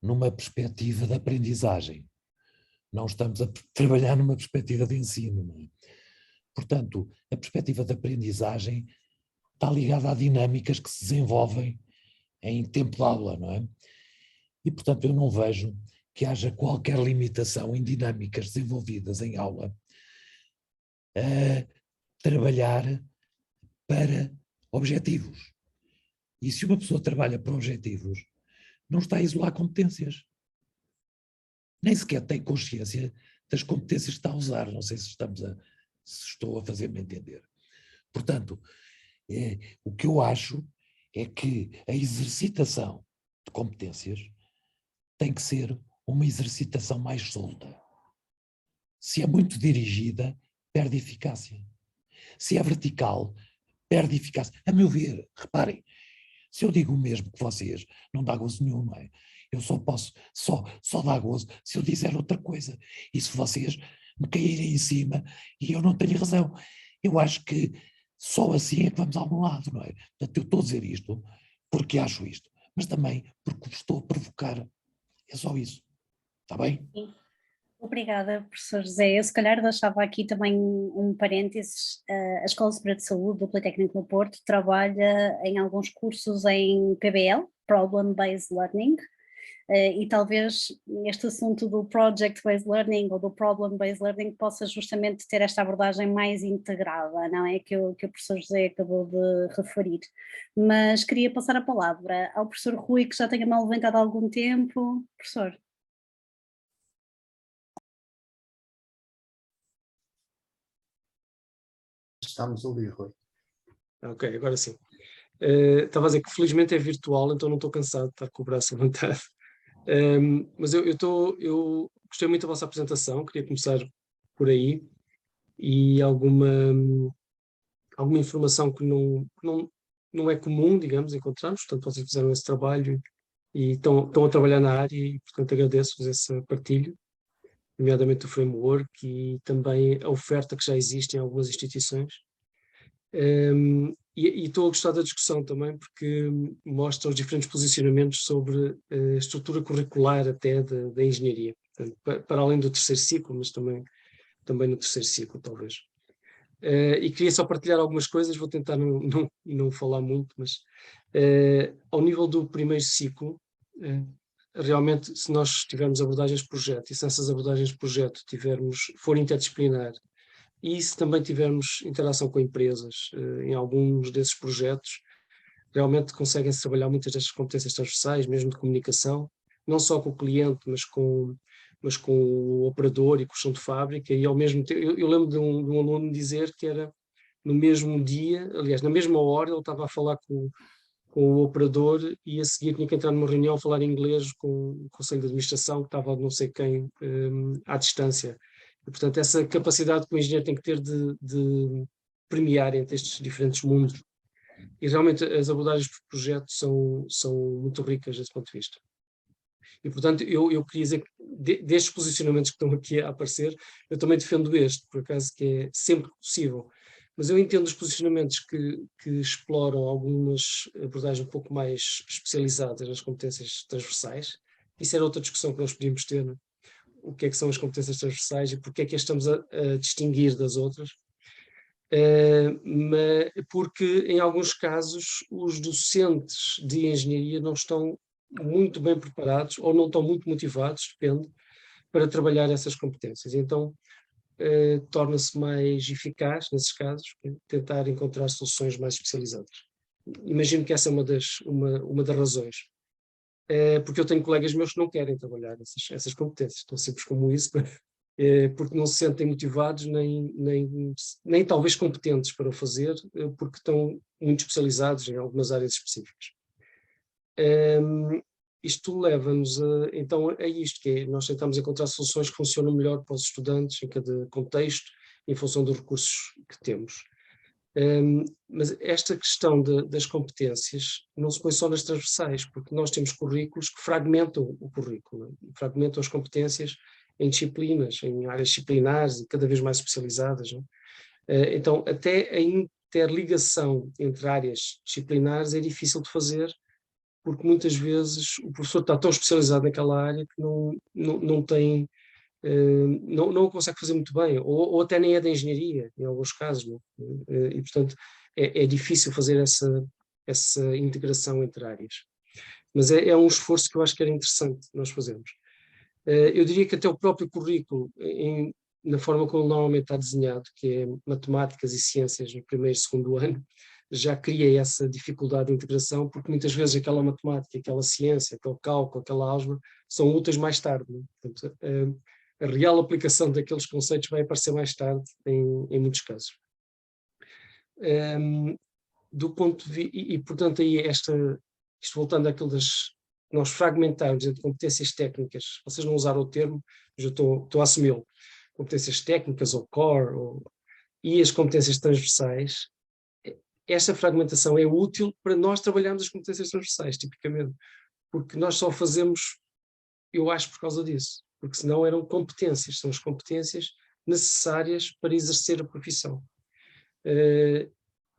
numa perspectiva de aprendizagem. Não estamos a trabalhar numa perspectiva de ensino. Não é? Portanto, a perspectiva de aprendizagem está ligada a dinâmicas que se desenvolvem em tempo de aula, não é? E, portanto, eu não vejo que haja qualquer limitação em dinâmicas desenvolvidas em aula a trabalhar para objetivos. E se uma pessoa trabalha para objetivos, não está a isolar competências. Nem sequer tem consciência das competências que está a usar. Não sei se estou a fazer-me entender. Portanto, o que eu acho é que a exercitação de competências tem que ser uma exercitação mais solta. Se é muito dirigida, perde eficácia. Se é vertical, perde eficácia. A meu ver, reparem, se eu digo o mesmo que vocês, não dá gozo nenhum, não é? Eu só dá gozo se eu disser outra coisa. E se vocês me caírem em cima e eu não tenho razão. Eu acho que só assim é que vamos a algum lado, não é? Portanto, eu estou a dizer isto porque acho isto, mas também porque estou a provocar. É só isso. Está bem? Sim. Obrigada, professor José. Eu se calhar deixava aqui também um parênteses. A Escola Superior de Saúde do Politécnico do Porto trabalha em alguns cursos em PBL, Problem Based Learning, e talvez este assunto do Project Based Learning ou do Problem Based Learning possa justamente ter esta abordagem mais integrada, não é? Que o professor José acabou de referir. Mas queria passar a palavra ao professor Rui, que já tem a mão levantada há algum tempo. Professor. Estamos a ouvir, Rui. Ok, agora sim. Estava a dizer que felizmente é virtual, então não estou cansado de estar com o braço levantado. Mas eu gostei muito da vossa apresentação, queria começar por aí, e alguma informação que não é comum, digamos, encontrarmos, portanto vocês fizeram esse trabalho e estão a trabalhar na área e, portanto, agradeço-vos esse partilho, nomeadamente o framework e também a oferta que já existe em algumas instituições. E estou a gostar da discussão também porque mostra os diferentes posicionamentos sobre a estrutura curricular até da engenharia, portanto, para além do terceiro ciclo, mas também no terceiro ciclo, talvez. E queria só partilhar algumas coisas, vou tentar não falar muito, mas ao nível do primeiro ciclo, realmente, se nós tivermos abordagens de projeto e se essas abordagens de projeto for interdisciplinar e se também tivermos interação com empresas em alguns desses projetos, realmente conseguem-se trabalhar muitas destas competências transversais, mesmo de comunicação, não só com o cliente, mas com o operador e com o chão de fábrica, e ao mesmo tempo, eu lembro de um aluno dizer que era no mesmo dia, aliás, na mesma hora, ele estava a falar com o operador e a seguir tinha que entrar numa reunião, falar inglês com o Conselho de Administração, que estava não sei quem, à distância. E, portanto, essa capacidade que o engenheiro tem que ter de premiar entre estes diferentes mundos. E realmente as abordagens por projeto são muito ricas desse ponto de vista. E, portanto, eu queria dizer que destes posicionamentos que estão aqui a aparecer, eu também defendo este, por acaso, que é sempre possível. Mas eu entendo os posicionamentos que exploram algumas abordagens um pouco mais especializadas nas competências transversais. Isso era outra discussão que nós podíamos ter, né? O que é que são as competências transversais e porque é que as estamos a distinguir das outras. Porque, em alguns casos, os docentes de engenharia não estão muito bem preparados ou não estão muito motivados, depende, para trabalhar essas competências. Então, torna-se mais eficaz, nesses casos, tentar encontrar soluções mais especializadas. Imagino que essa é uma das razões. Porque eu tenho colegas meus que não querem trabalhar essas competências, tão simples como isso, porque não se sentem motivados nem talvez competentes para o fazer, porque estão muito especializados em algumas áreas específicas. Isto leva-nos então a isto, que é nós tentamos encontrar soluções que funcionam melhor para os estudantes em cada contexto, em função dos recursos que temos. Mas esta questão das competências não se põe só nas transversais, porque nós temos currículos que fragmentam o currículo, fragmentam as competências em disciplinas, em áreas disciplinares e cada vez mais especializadas. Então, até a interligação entre áreas disciplinares é difícil de fazer, porque muitas vezes o professor está tão especializado naquela área que não tem, não o consegue fazer muito bem, ou até nem é da engenharia, em alguns casos. Não? E, portanto, é difícil fazer essa integração entre áreas. Mas é um esforço que eu acho que era interessante nós fazermos. Eu diria que até o próprio currículo, na forma como normalmente está desenhado, que é matemáticas e ciências no primeiro e segundo ano, já cria essa dificuldade de integração, porque muitas vezes aquela matemática, aquela ciência, aquele cálculo, aquela álgebra, são úteis mais tarde. Não? Portanto, a real aplicação daqueles conceitos vai aparecer mais tarde, em muitos casos. Do ponto de vista, e portanto aí isto voltando àquilo nós fragmentarmos entre competências técnicas, vocês não usaram o termo, mas eu estou a assumi-lo, competências técnicas ou core, e as competências transversais. Esta fragmentação é útil para nós trabalharmos as competências transversais, tipicamente, porque nós só fazemos, eu acho, por causa disso, porque senão eram competências, são as competências necessárias para exercer a profissão.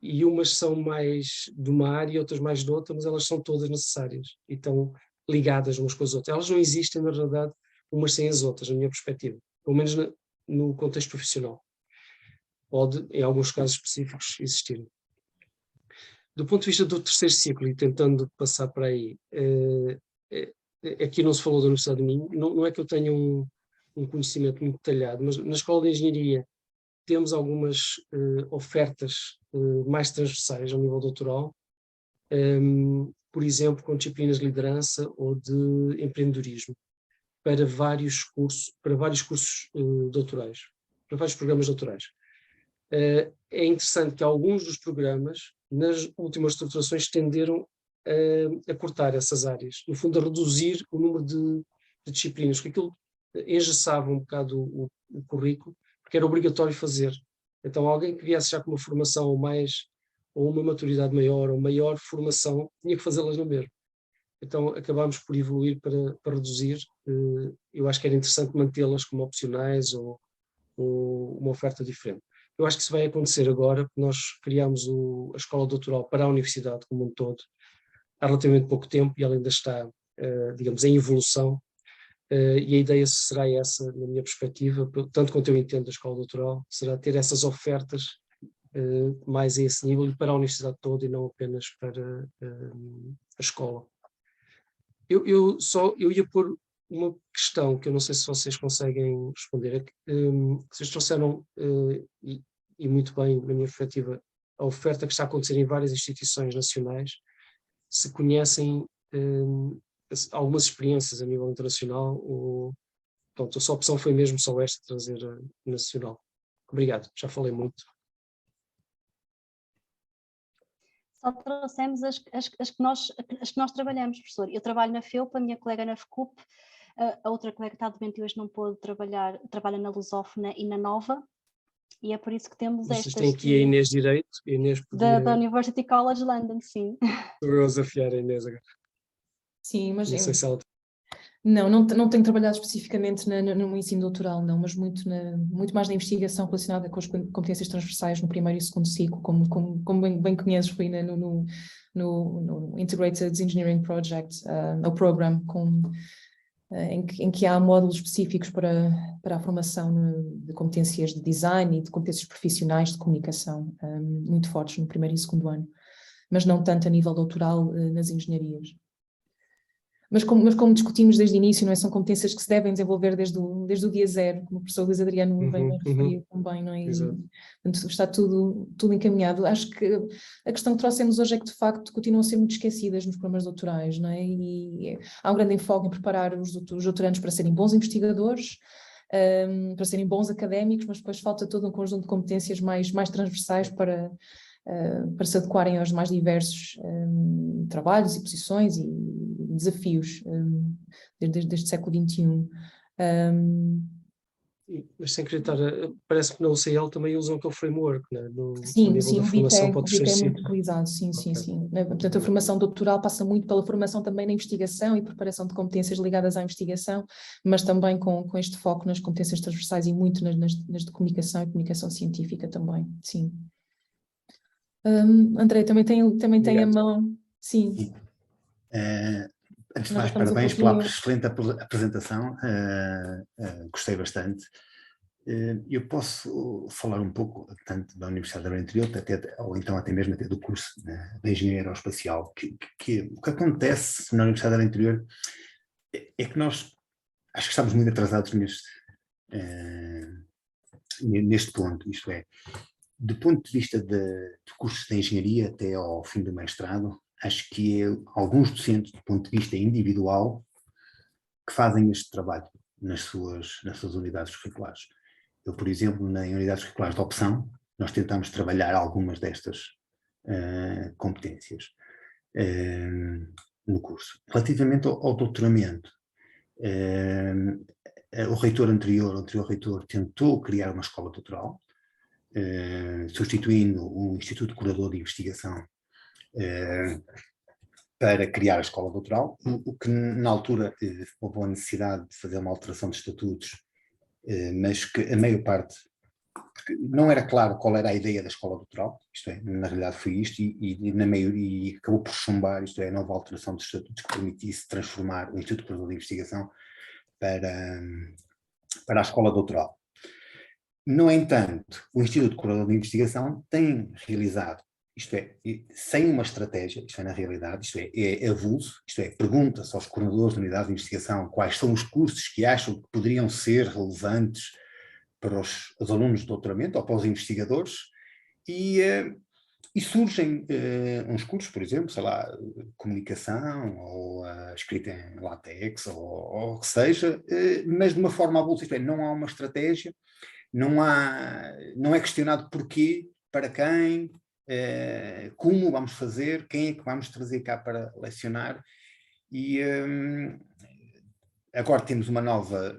E umas são mais de uma área e outras mais de outra, mas elas são todas necessárias e estão ligadas umas com as outras. Elas não existem, na verdade, umas sem as outras, na minha perspectiva, pelo menos no contexto profissional. Pode, em alguns casos específicos, existir. Do ponto de vista do terceiro ciclo, e tentando passar para aí, aqui não se falou da Universidade do Minho, não é que eu tenha um conhecimento muito detalhado, mas na Escola de Engenharia temos algumas ofertas mais transversais ao nível doutoral, por exemplo, com disciplinas de liderança ou de empreendedorismo, para vários cursos doutorais, para vários programas doutorais. É interessante que alguns dos programas, nas últimas estruturações, tenderam a cortar essas áreas, no fundo a reduzir o número de disciplinas, porque aquilo engessava um bocado o currículo, porque era obrigatório fazer. Então alguém que viesse já com uma formação ou uma maturidade maior, ou maior formação, tinha que fazê-las no mesmo. Então acabámos por evoluir para reduzir. Eu acho que era interessante mantê-las como opcionais ou uma oferta diferente. Eu acho que isso vai acontecer agora, porque nós criámos a escola doutoral para a universidade como um todo há relativamente pouco tempo e ela ainda está, digamos, em evolução, e a ideia será essa, na minha perspectiva, tanto quanto eu entendo da escola doutoral, será ter essas ofertas mais a esse nível e para a universidade toda e não apenas para a escola. Eu ia pôr uma questão que eu não sei se vocês conseguem responder. É que vocês trouxeram, e muito bem, na minha perspectiva, a oferta que está a acontecer em várias instituições nacionais. Se conhecem algumas experiências a nível internacional, ou pronto, a sua opção foi mesmo só esta, trazer a nacional. Obrigado, já falei muito. Só trouxemos as que nós trabalhamos, professor. Eu trabalho na FEUP, a minha colega na FECUP, a outra colega que está doente e hoje não pôde trabalhar, trabalha na Lusófona e na Nova. E é por isso que temos Vocês estas têm aqui a Inês Direito, a Inês da podia University College London, sim. eu desafiar a Inês agora. Sim, mas Não sei se ela não tenho trabalhado especificamente no ensino doutoral, não, mas muito mais na investigação relacionada com as competências transversais no primeiro e segundo ciclo, como bem conheces, Rui, no Integrated Engineering Project, no program, em que há módulos específicos para a formação de competências de design e de competências profissionais de comunicação, muito fortes no primeiro e segundo ano, mas não tanto a nível doutoral nas engenharias. Mas como discutimos desde o início, não é? São competências que se devem desenvolver desde o dia zero, como o professor Luís Adriano bem referiu também, não é? Portanto, está tudo encaminhado. Acho que a questão que trouxemos hoje é que, de facto, continuam a ser muito esquecidas nos programas doutorais, não é? E há um grande enfoque em preparar os doutorandos para serem bons investigadores, para serem bons académicos, mas depois falta todo um conjunto de competências mais transversais para se adequarem aos mais diversos trabalhos e posições e desafios desde o século XXI. Mas sem querer estar, parece que na UCL também usam aquele framework, né? No Sim, nível da formação para o o BIT terceiro é muito ciclo. utilizado, sim. Portanto, a formação doutoral passa muito pela formação também na investigação e preparação de competências ligadas à investigação, mas também com este foco nas competências transversais e muito nas de comunicação e comunicação científica também, sim. André, também tem a mão, sim. Antes de Nós mais, estamos parabéns pela excelente apresentação, gostei bastante. Eu posso falar um pouco, tanto da Universidade de Aveiro Interior, ou então até mesmo do curso de Engenharia Aeroespacial, que o que acontece na Universidade de Aveiro Interior é que nós acho que estamos muito atrasados neste ponto, isto é, do ponto de vista de cursos de engenharia até ao fim do mestrado, acho que alguns docentes, do ponto de vista individual, que fazem este trabalho nas suas unidades curriculares. Eu, por exemplo, nas unidades curriculares de opção, nós tentamos trabalhar algumas destas competências no curso. Relativamente ao doutoramento, o reitor anterior, o anterior reitor, tentou criar uma escola doutoral, substituindo o Instituto Curador de Investigação para criar a escola doutoral, o que na altura houve a necessidade de fazer uma alteração de estatutos, mas que a maior parte, não era claro qual era a ideia da escola doutoral, isto é, na realidade foi isto, e na maioria acabou por chumbar, isto é, a nova alteração de estatutos que permitisse transformar o Instituto Curador de Investigação para a escola doutoral. No entanto, o Instituto Curador de Investigação tem realizado, isto é, sem uma estratégia, isto é na realidade, isto é avulso, isto é, pergunta-se aos coordenadores da unidade de investigação quais são os cursos que acham que poderiam ser relevantes para os alunos de doutoramento ou para os investigadores, e surgem uns cursos, por exemplo, sei lá, comunicação, ou escrita em LaTeX, ou o que seja, mas de uma forma avulsa, isto é, não há uma estratégia, não é questionado porquê, para quem, como vamos fazer, quem é que vamos trazer cá para lecionar, e agora temos uma nova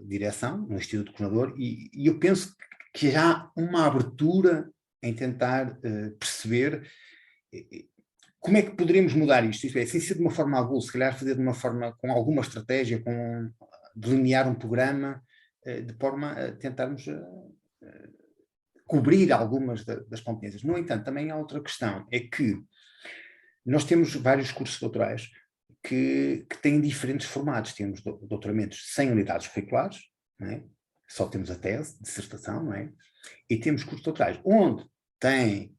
direção no Instituto Coordenador, e eu penso que já há uma abertura em tentar perceber como é que poderíamos mudar isto, isto é, sem ser de uma forma avulsa, se calhar fazer de uma forma, com alguma estratégia, delinear um programa, de forma a tentarmos cobrir algumas das competências. No entanto, também há outra questão, é que nós temos vários cursos doutorais que têm diferentes formatos. Temos doutoramentos sem unidades curriculares, não é? Só temos a tese, dissertação, não é? E temos cursos doutorais onde tem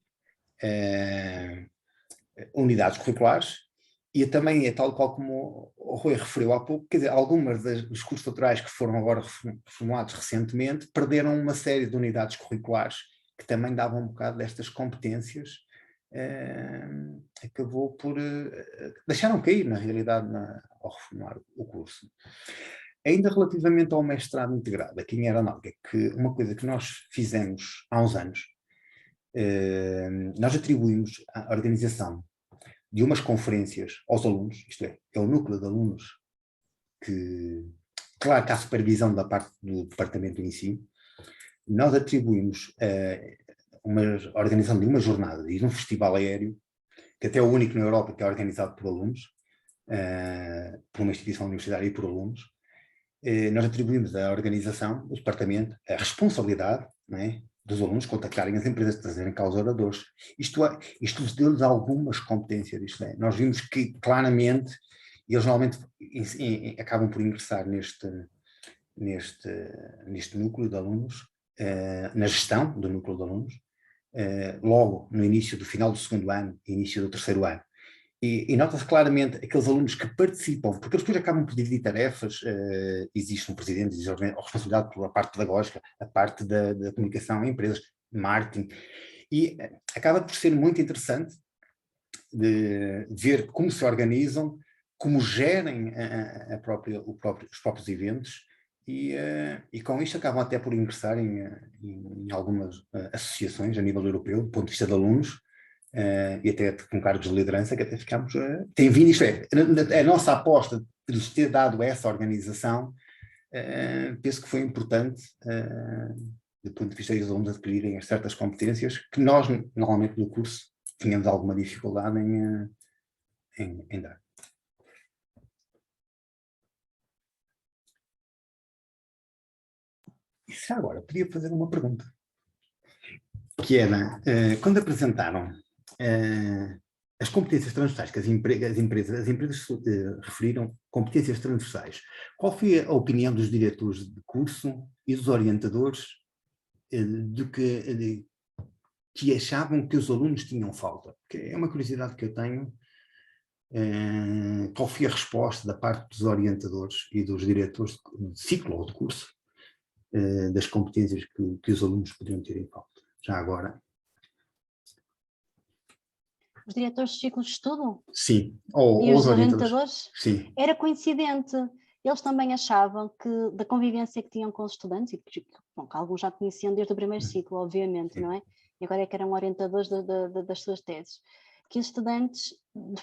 unidades curriculares, e também é tal qual como o Rui referiu há pouco, quer dizer, algumas dos cursos doutorais que foram agora reformulados recentemente perderam uma série de unidades curriculares que também davam um bocado destas competências, acabou por deixaram cair na realidade ao reformular o curso. Ainda relativamente ao mestrado integrado aqui em aeronáutica, que uma coisa que nós fizemos há uns anos, nós atribuímos a organização de umas conferências aos alunos, isto é o núcleo de alunos que, claro que há supervisão da parte do departamento do ensino, nós atribuímos uma organização de uma jornada, de um festival aéreo, que até é o único na Europa que é organizado por alunos, por uma instituição universitária e por alunos. Nós atribuímos à organização, ao departamento, a responsabilidade, não é, dos alunos contactarem as empresas, de trazerem cá os oradores. Isto deu-lhes algumas competências. Isto é. Nós vimos que, claramente, eles normalmente acabam por ingressar neste núcleo de alunos, na gestão do núcleo de alunos, logo no início do final do segundo ano, início do terceiro ano. E nota-se claramente aqueles alunos que participam, porque eles depois acabam por dividir tarefas, existe um presidente, existe a responsabilidade pela parte pedagógica, a parte da comunicação em empresas, marketing, e acaba por ser muito interessante de ver como se organizam, como gerem os próprios eventos, e com isto acabam até por ingressar em algumas associações a nível europeu, do ponto de vista de alunos, e até com cargos de liderança, que até ficamos... tem vindo, isto é, a nossa aposta de lhes ter dado essa organização, penso que foi importante, do ponto de vista dos alunos adquirirem certas competências, que nós, normalmente no curso, tínhamos alguma dificuldade em dar. E já agora, podia fazer uma pergunta, que era, quando apresentaram as competências transversais que as empresas referiram, competências transversais, qual foi a opinião dos diretores de curso e dos orientadores que achavam que os alunos tinham falta? Porque é uma curiosidade que eu tenho. Qual foi a resposta da parte dos orientadores e dos diretores de ciclo ou de curso das competências que os alunos poderiam ter em falta? Já agora. Os diretores de ciclos de estudo? Sim. E os orientadores? Sim. Era coincidente. Eles também achavam que, da convivência que tinham com os estudantes, e que alguns já conheciam desde o primeiro ciclo, obviamente, não é? E agora é que eram orientadores das suas teses, que os estudantes,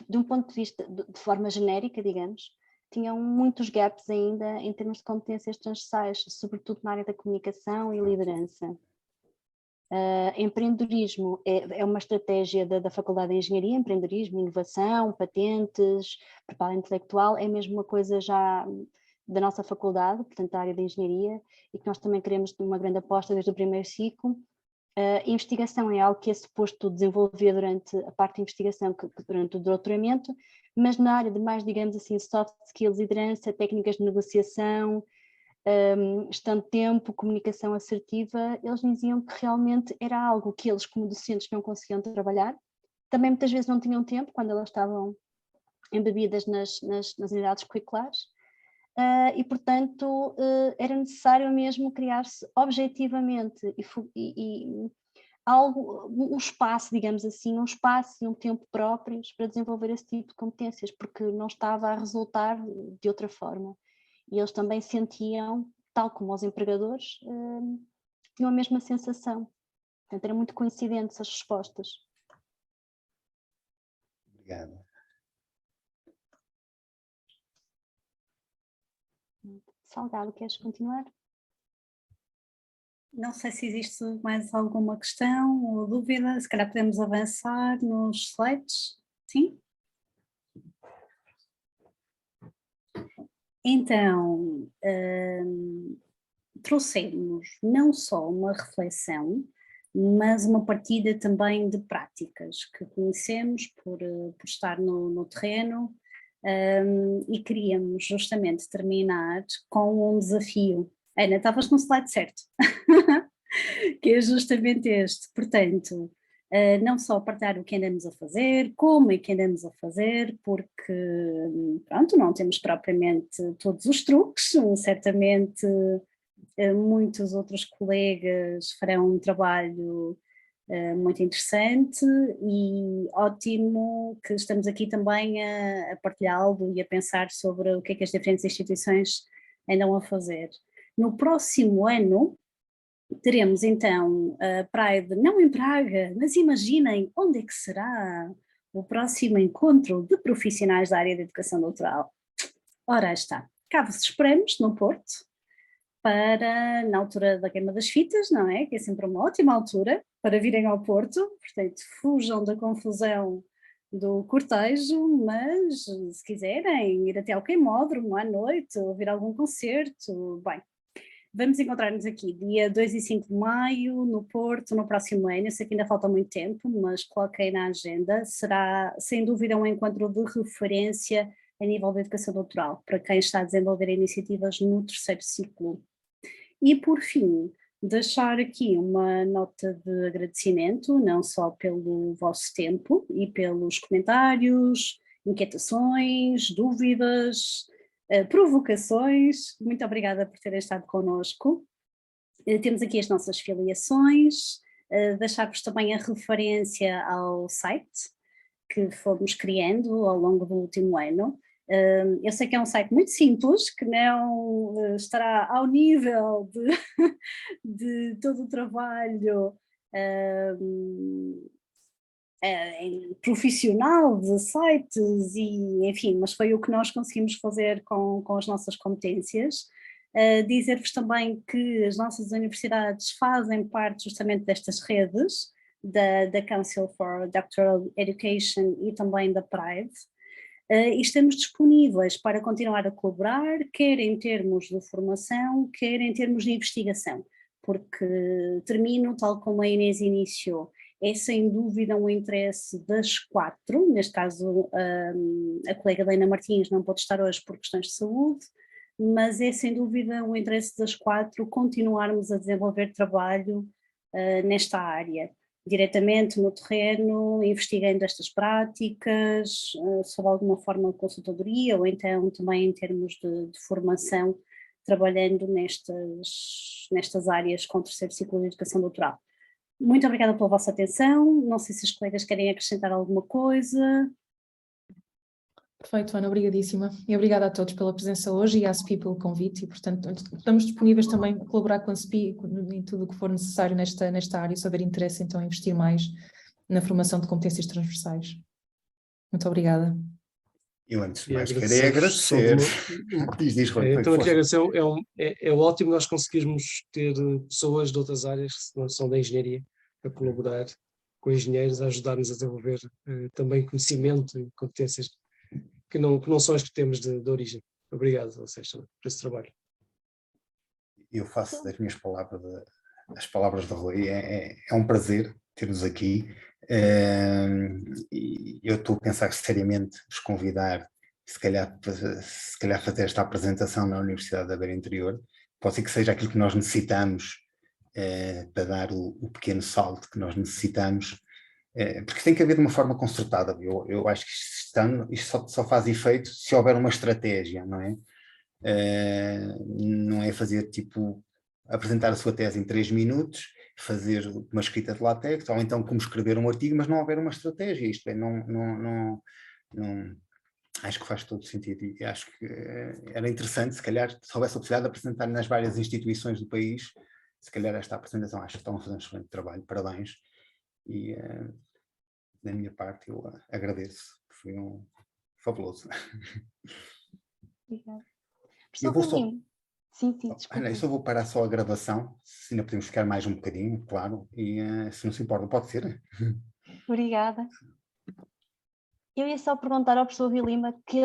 de um ponto de vista, de forma genérica, digamos, tinham muitos gaps ainda em termos de competências transversais, sobretudo na área da comunicação e liderança. Empreendedorismo é uma estratégia da Faculdade de Engenharia, empreendedorismo, inovação, patentes, preparo intelectual, é mesmo uma coisa já da nossa faculdade, portanto da área de engenharia, e que nós também queremos uma grande aposta desde o primeiro ciclo. Investigação é algo que é suposto desenvolver durante a parte de investigação, durante o doutoramento, mas na área de mais, digamos assim, soft skills, liderança, técnicas de negociação, gestão de tempo, comunicação assertiva, eles diziam que realmente era algo que eles, como docentes, não conseguiam trabalhar. Também muitas vezes não tinham tempo quando elas estavam embebidas nas unidades curriculares. E, portanto, era necessário mesmo criar-se objetivamente um espaço, digamos assim, um espaço e um tempo próprios para desenvolver esse tipo de competências, porque não estava a resultar de outra forma. E eles também sentiam, tal como os empregadores, tinham a mesma sensação. Portanto, eram muito coincidentes as respostas. Obrigado. Salgado, queres continuar? Não sei se existe mais alguma questão ou dúvida, se calhar podemos avançar nos slides, sim? Então, trouxemos não só uma reflexão, mas uma partilha também de práticas que conhecemos por estar no terreno, e queríamos justamente terminar com um desafio. Ana, estavas no slide certo, que é justamente este, portanto, não só partilhar o que andamos a fazer, como é que andamos a fazer, porque, pronto, não temos propriamente todos os truques, certamente muitos outros colegas farão um trabalho muito interessante e ótimo que estamos aqui também a partilhá-lo e a pensar sobre o que é que as diferentes instituições andam a fazer. No próximo ano teremos então a Pride, não em Praga, mas imaginem onde é que será o próximo encontro de profissionais da área de educação doutoral. Ora, está, cá vos esperamos no Porto, para, na altura da queima das fitas, não é? Que é sempre uma ótima altura para virem ao Porto, portanto, fujam da confusão do cortejo, mas se quiserem ir até ao queimódromo à noite, ouvir algum concerto, bem, vamos encontrar-nos aqui dia 2 e 5 de maio no Porto, no próximo ano. Eu sei que ainda falta muito tempo, mas coloquei na agenda. Será, sem dúvida, um encontro de referência a nível da educação doutoral, para quem está a desenvolver iniciativas no terceiro ciclo. E, por fim, deixar aqui uma nota de agradecimento, não só pelo vosso tempo e pelos comentários, inquietações, dúvidas, provocações. Muito obrigada por terem estado connosco. Temos aqui as nossas filiações, deixar-vos também a referência ao site que fomos criando ao longo do último ano. Eu sei que é um site muito simples, que não estará ao nível de todo o trabalho profissional de sites, e, enfim, mas foi o que nós conseguimos fazer com as nossas competências. Dizer-vos também que as nossas universidades fazem parte justamente destas redes, da Council for Doctoral Education e também da PRIDE, e estamos disponíveis para continuar a colaborar, quer em termos de formação, quer em termos de investigação, porque termino, tal como a Inês iniciou, é sem dúvida um interesse das 4, neste caso a colega Helena Martins não pode estar hoje por questões de saúde, mas é sem dúvida um interesse das 4 continuarmos a desenvolver trabalho nesta área, diretamente no terreno, investigando estas práticas, sob alguma forma de consultadoria, ou então também em termos de formação, trabalhando nestas áreas com o terceiro ciclo de educação doutoral. Muito obrigada pela vossa atenção, não sei se os colegas querem acrescentar alguma coisa. Perfeito, Ana, obrigadíssima. E obrigada a todos pela presença hoje e à SPI pelo convite, e portanto estamos disponíveis também a colaborar com a SPI em tudo o que for necessário nesta área, se houver interesse então em investir mais na formação de competências transversais. Muito obrigada. Eu antes de mais queria agradecer. Diz, Rui, então eu queria agradecer, é ótimo nós conseguirmos ter pessoas de outras áreas que não são da engenharia a colaborar com engenheiros, a ajudar-nos a desenvolver também conhecimento e competências que não são as que temos de origem. Obrigado a vocês por esse trabalho. Eu faço das minhas palavras as palavras do Rui, é um prazer ter-nos aqui. E eu estou a pensar seriamente vos convidar, se calhar fazer esta apresentação na Universidade da Beira Interior. Pode ser que seja aquilo que nós necessitamos para dar o pequeno salto que nós necessitamos, porque tem que haver de uma forma concertada. Eu acho que isto só faz efeito se houver uma estratégia, não é? Não é fazer tipo apresentar a sua tese em 3 minutos, fazer uma escrita de LaTeX, ou então como escrever um artigo, mas não houver uma estratégia. Isto é, não acho que faz todo sentido, e acho que era interessante, se calhar, se houvesse a possibilidade de apresentar nas várias instituições do país, se calhar esta apresentação, acho que estão a fazer um excelente trabalho, parabéns, e da minha parte eu agradeço, foi fabuloso. Obrigada. Eu vou só... Sim, desculpa. Ana, eu só vou parar só a gravação, se ainda podemos ficar mais um bocadinho, claro, e se não se importa, pode ser. Obrigada. Eu ia só perguntar ao professor Rui Lima que